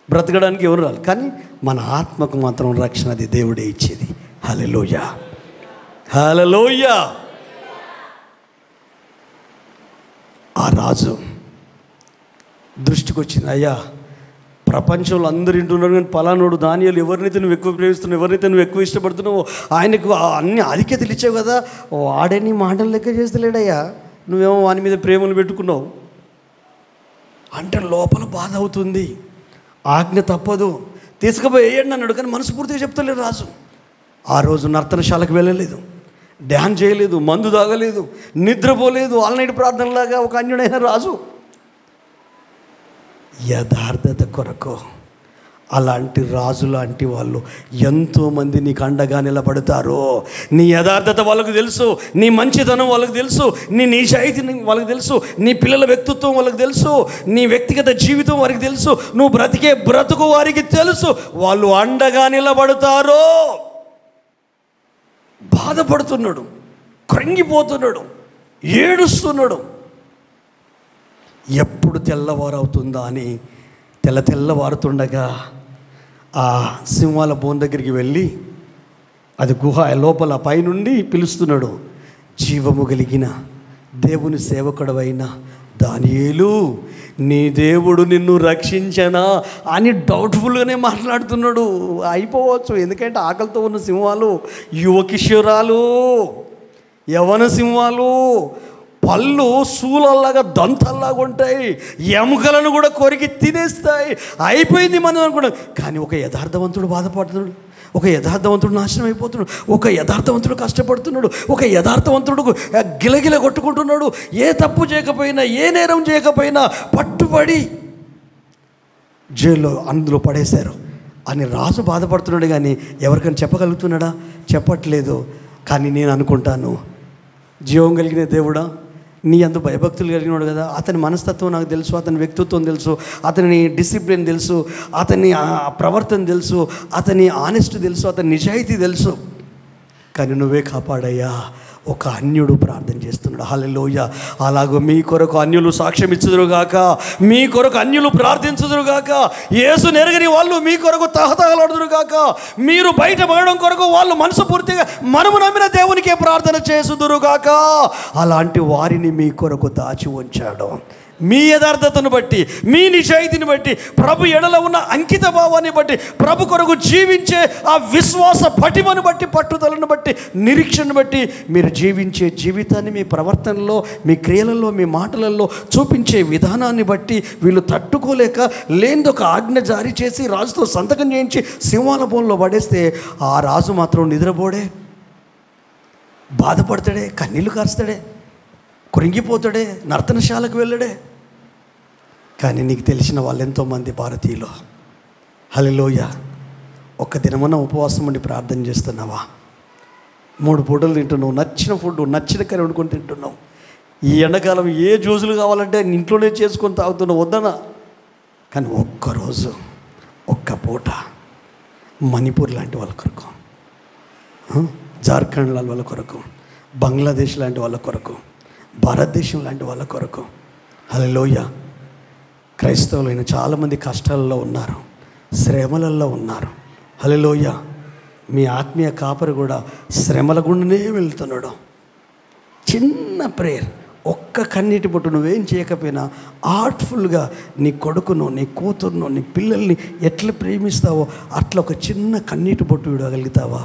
బ్రతకడానికి ఎవరు రాలి. కానీ మన ఆత్మకు మాత్రం రక్షణ అది దేవుడే ఇచ్చేది. హల్లెలూయా. హల్లెలూయా. ఆ రాజు దృష్టికి వచ్చింది, అయ్యా ప్రపంచంలో అందరు వింటున్నారు కానీ పలానోడు దానియేలు ఎవరినైతే నువ్వు ఎక్కువ ప్రేమిస్తున్నావు, ఎవరినైతే నువ్వు ఎక్కువ ఇష్టపడుతున్నావో ఆయనకు అన్ని ఆధిక్యతలు ఇచ్చావు కదా, వాడే నీ మాటలు లెక్క చేస్తలేడయ్యా, నువ్వేమో వాని మీద ప్రేమలు పెట్టుకున్నావు అంటే లోపల బాధ అవుతుంది. ఆజ్ఞ తప్పదు, తీసుకుపోయి వేయండి అన్నాడు. కానీ మనస్ఫూర్తిగా చెప్తలేడు రాజు. ఆ రోజు నర్తనశాలకు వెళ్ళలేదు, డ్యాన్స్ చేయలేదు, మందు తాగలేదు, నిద్రపోలేదు, ఆల్ నైట్ ప్రార్థనలాగా ఒక అన్యుడైన రాజు. యథార్థత కొరకు అలాంటి రాజు లాంటి వాళ్ళు ఎంతోమంది నీకు అండగా నిలబడతారు. నీ యథార్థత వాళ్ళకు తెలుసు, నీ మంచితనం వాళ్ళకు తెలుసు, నీ నిజాయితీ వాళ్ళకి తెలుసు, నీ పిల్లల వ్యక్తిత్వం వాళ్ళకి తెలుసు, నీ వ్యక్తిగత జీవితం వారికి తెలుసు, నువ్వు బ్రతికే బ్రతుకు వారికి తెలుసు. వాళ్ళు అండగా నిలబడతారు. బాధపడుతున్నాడు, కృంగిపోతున్నాడు, ఏడుస్తున్నాడు. ఎప్పుడు తెల్లవారవుతుందా అని తెల్లవారుతుండగా ఆ సింహాల బోన్ దగ్గరికి వెళ్ళి, అది గుహ లోపల పైనుండి పిలుస్తున్నాడు, జీవము కలిగిన దేవుని సేవకుడవైన దానియేలు, నీ దేవుడు నిన్ను రక్షించనా అని డౌట్ఫుల్గానే మాట్లాడుతున్నాడు. అయిపోవచ్చు, ఎందుకంటే ఆకలితో ఉన్న సింహాలు యువకిషోరాలు, యవన సింహాలు, పళ్ళు శూలల్లాగా దంతల్లాగా ఉంటాయి, ఎముకలను కూడా కొరికి తినేస్తాయి. అయిపోయింది మనం అనుకున్నాం. కానీ ఒక యథార్థవంతుడు బాధపడుతున్నాడు, ఒక యథార్థవంతుడు నాశనం అయిపోతున్నాడు, ఒక యథార్థవంతుడు కష్టపడుతున్నాడు, ఒక యథార్థవంతుడు గిలగిల కొట్టుకుంటున్నాడు. ఏ తప్పు చేయకపోయినా, ఏ నేరం చేయకపోయినా పట్టుబడి జైల్లో అందులో పడేశారు అని రాజు బాధపడుతున్నాడు. కానీ ఎవరికైనా చెప్పగలుగుతున్నాడా? చెప్పట్లేదు. కానీ నేను అనుకుంటాను, జీవం కలిగిన దేవుడా, నీ అందు భయభక్తులు కలిగినాడు కదా, అతని మనస్తత్వం నాకు తెలుసు, అతని వ్యక్తిత్వం తెలుసు, అతని డిసిప్లిన్ తెలుసు, అతని ప్రవర్తన తెలుసు, అతని ఆనెస్ట్ తెలుసు, అతని నిజాయితీ తెలుసు. కానీ నువ్వే కాపాడయ్యా. ఒక అన్యుడు ప్రార్థన చేస్తున్నాడు. హల్లెలూయా. అలాగో మీ కొరకు అన్యులు సాక్ష్యం ఇచ్చుదురుగాక, మీ కొరకు అన్యులు ప్రార్థించుదురుగాక, యేసు నెరగని వాళ్ళు మీ కొరకు తహతహలాడుదురుగాక, మీరు బయటపడడం కొరకు వాళ్ళు మనసు పూర్తిగా మనము నమ్మిన దేవునికే ప్రార్థన చేసుదురుగాక. అలాంటి వారిని మీ కొరకు దాచి ఉంచాడు. మీ యథార్థతను బట్టి, మీ నిజాయితీని బట్టి, ప్రభు ఎడల ఉన్న అంకిత భావాన్ని బట్టి, ప్రభు కొరకు జీవించే ఆ విశ్వాస పటిమను బట్టి, పట్టుదలను బట్టి, నిరీక్షను బట్టి మీరు జీవించే జీవితాన్ని మీ ప్రవర్తనలో, మీ క్రియలలో, మీ మాటలలో చూపించే విధానాన్ని బట్టి వీళ్ళు తట్టుకోలేక లేనిదొక ఆజ్ఞ జారీ చేసి రాజుతో సంతకం చేయించి సింహాల బోన్లో పడేస్తే ఆ రాజు మాత్రం నిద్రపోడే, బాధపడతాడే, కన్నీళ్లు కార్స్తాడే, కృంగిపోతాడే, నర్తనశాలకు వెళ్ళడే. కానీ నీకు తెలిసిన వాళ్ళు ఎంతోమంది భారతీయులు, హల్లెలూయా, ఒక్క దినమన్నా ఉపవాసం ఉండి ప్రార్థన చేస్తున్నావా? 3 పూటలు తింటున్నావు, నచ్చిన ఫుడ్, నచ్చిన కర్రీ వండుకొని తింటున్నావు. ఈ ఎండాకాలం ఏ జ్యూసులు కావాలంటే ఇంట్లోనే చేసుకొని తాగుతున్నావు, వద్దనా? కానీ ఒక్కరోజు, ఒక్క పూట మణిపూర్ లాంటి వాళ్ళ కొరకు, జార్ఖండ్ లాంటి వాళ్ళ కొరకు, బంగ్లాదేశ్ లాంటి వాళ్ళ కొరకు, భారతదేశం లాంటి వాళ్ళ కొరకు, హల్లెలూయా. క్రైస్తవులైన చాలామంది కష్టాలలో ఉన్నారు, శ్రమలలో ఉన్నారు, హల్లెలూయా. మీ ఆత్మీయ కాపరి కూడా శ్రమల గుండనే వెళ్తున్నాడు. చిన్న ప్రేయర్, ఒక్క కన్నీటి బొట్టు నువ్వేం చేయకపోయినా ఆర్ట్ఫుల్గా నీ కొడుకును, నీ కూతురును, నీ పిల్లల్ని ఎట్లా ప్రేమిస్తావో అట్లా ఒక చిన్న కన్నీటి బొట్టు విడగలుగుతావా?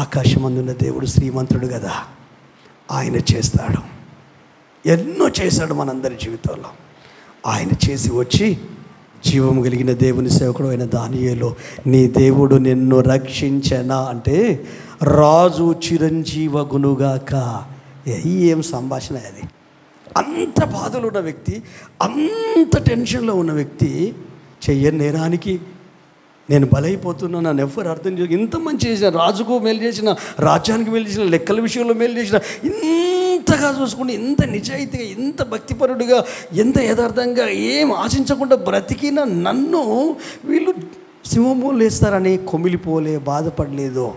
ఆకాశమందున్న దేవుడు శ్రీమంతుడు కదా, ఆయన చేస్తాడు. ఎన్నో చేశాడు మనందరి జీవితంలో. ఆయన చేసి వచ్చి జీవము కలిగిన దేవుని సేవకుడు అయిన దానియేలు, నీ దేవుడు నిన్ను రక్షించనా అంటే రాజు చిరంజీవగునుగాక. ఏం సంభాషణ అది! అంత బాధలో ఉన్న వ్యక్తి, అంత టెన్షన్లో ఉన్న వ్యక్తి చెయ్యని నేరానికి నేను బలైపోతున్నా, నన్ను ఎవ్వరు అర్థం చేసి, ఇంత మంచి చేసిన, రాజుకు మేలు చేసిన, రాజ్యానికి మేలు చేసిన, లెక్కల విషయంలో మేలు చేసిన, ఇంతగా చూసుకుని, ఇంత నిజాయితీగా, ఇంత భక్తిపరుడుగా, ఎంత యథార్థంగా ఏం ఆశించకుండా బ్రతికిన నన్ను వీళ్ళు సింహము వేస్తారని కొమిలిపోలే, బాధపడలేదు.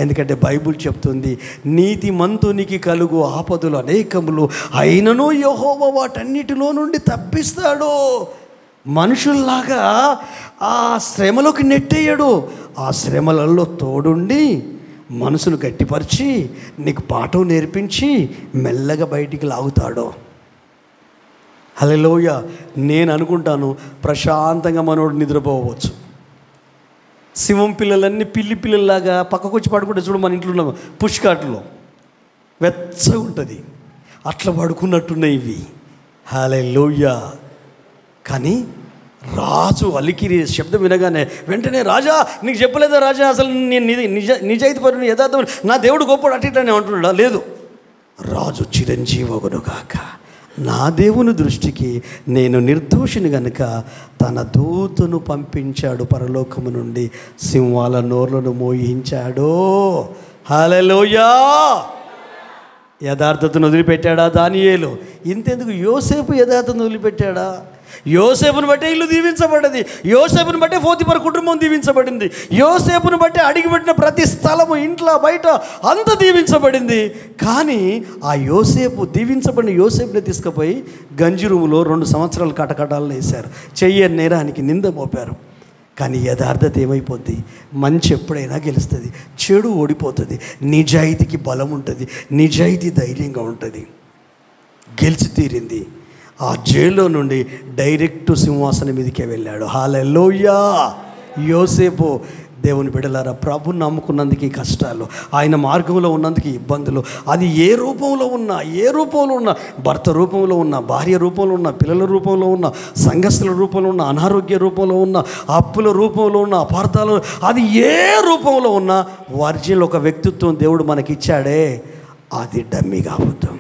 ఎందుకంటే బైబుల్ చెప్తుంది, నీతిమంతునికి కలుగు ఆపదలు అనేకములు, అయినను యెహోవా వాటన్నిటిలో నుండి తప్పిస్తాడు. మనుషుల్లాగా ఆ శ్రమలోకి నెట్టేయడు. ఆ శ్రమలలో తోడుండి మనసును గట్టిపరిచి నీకు పాఠం నేర్పించి మెల్లగా బయటికి లాగుతాడు. హల్లెలూయా. నేను అనుకుంటాను ప్రశాంతంగా మనోడు నిద్రపోవచ్చు. సింహం పిల్లలన్నీ పిల్లి పిల్లల్లాగా పక్కకు వచ్చి పడుకుంటే చూడు, మన ఇంట్లో ఉన్న పుష్కాట్లో వెచ్చగా ఉంటుంది, అట్లా పడుకున్నట్టున్నాయి ఇవి. హల్లెలూయా. కానీ రాజు అలికిరి శబ్దం వినగానే వెంటనే, రాజా నీకు చెప్పలేదా రాజా, అసలు నేను నిజాయితీ పరుని, యథార్థం, నా దేవుడు గొప్పడు అటు ఇట్లా అంటున్నాడా? లేదు. రాజు చిరంజీవగునుగాక, నా దేవుని దృష్టికి నేను నిర్దోషిని గనుక తన దూతను పంపించాడు, పరలోకము నుండి సింహాల నోర్లను మోయించాడు. హల్లెలూయా. యథార్థతను వదిలిపెట్టాడా దానియేలు? ఇంతెందుకు, యోసేపు యథార్థతను వదిలిపెట్టాడా? యోసేపును బట్టే ఇల్లు దీవించబడ్డది, యోసేపును బట్టే పోతిఫర్ కుటుంబం దీవించబడింది, యోసేపును బట్టే అడిగిపెట్టిన ప్రతి స్థలము, ఇంట్లో బయట అంత దీవించబడింది. కానీ ఆ యోసేపు, దీవించబడిన యోసేపుని తీసుకుపోయి గంజి రూములో 2 సంవత్సరాలు కటకటాలను వేశారు, చెయ్యని నేరానికి నింద మోపారు. కానీ యథార్థత ఏమైపోద్ది? మంచి ఎప్పుడైనా గెలుస్తుంది, చెడు ఓడిపోతుంది. నిజాయితీకి బలం ఉంటుంది, నిజాయితీ ధైర్యంగా ఉంటుంది. గెలిచి తీరింది. ఆ జైల్లో నుండి డైరెక్ట్ సింహాసనం మీదకే వెళ్ళాడు. హల్లెలూయా. యోసేపు, దేవుని బిడ్డలారా, ప్రభుని నమ్ముకున్నందుకు ఈ కష్టాలు, ఆయన మార్గంలో ఉన్నందుకు ఇబ్బందులు, అది ఏ రూపంలో ఉన్నా, భర్త రూపంలో ఉన్న, భార్య రూపంలో ఉన్న, పిల్లల రూపంలో ఉన్న, సంఘస్థుల రూపంలో ఉన్న, అనారోగ్య రూపంలో ఉన్న, అప్పుల రూపంలో ఉన్న, అపార్థాలు, అది ఏ రూపంలో ఉన్నా, ఒరిజినల్ ఒక వ్యక్తిత్వం దేవుడు మనకిచ్చాడే, అది డమ్మీగా అబద్ధం,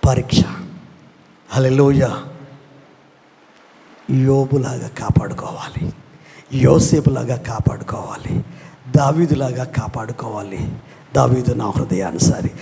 పరీక్ష. హల్లెలూయా. యోబులాగా కాపాడుకోవాలి, యోసేపులాగా కాపాడుకోవాలి, దావీదులాగా కాపాడుకోవాలి. దావీదు నా హృదయానుసారి.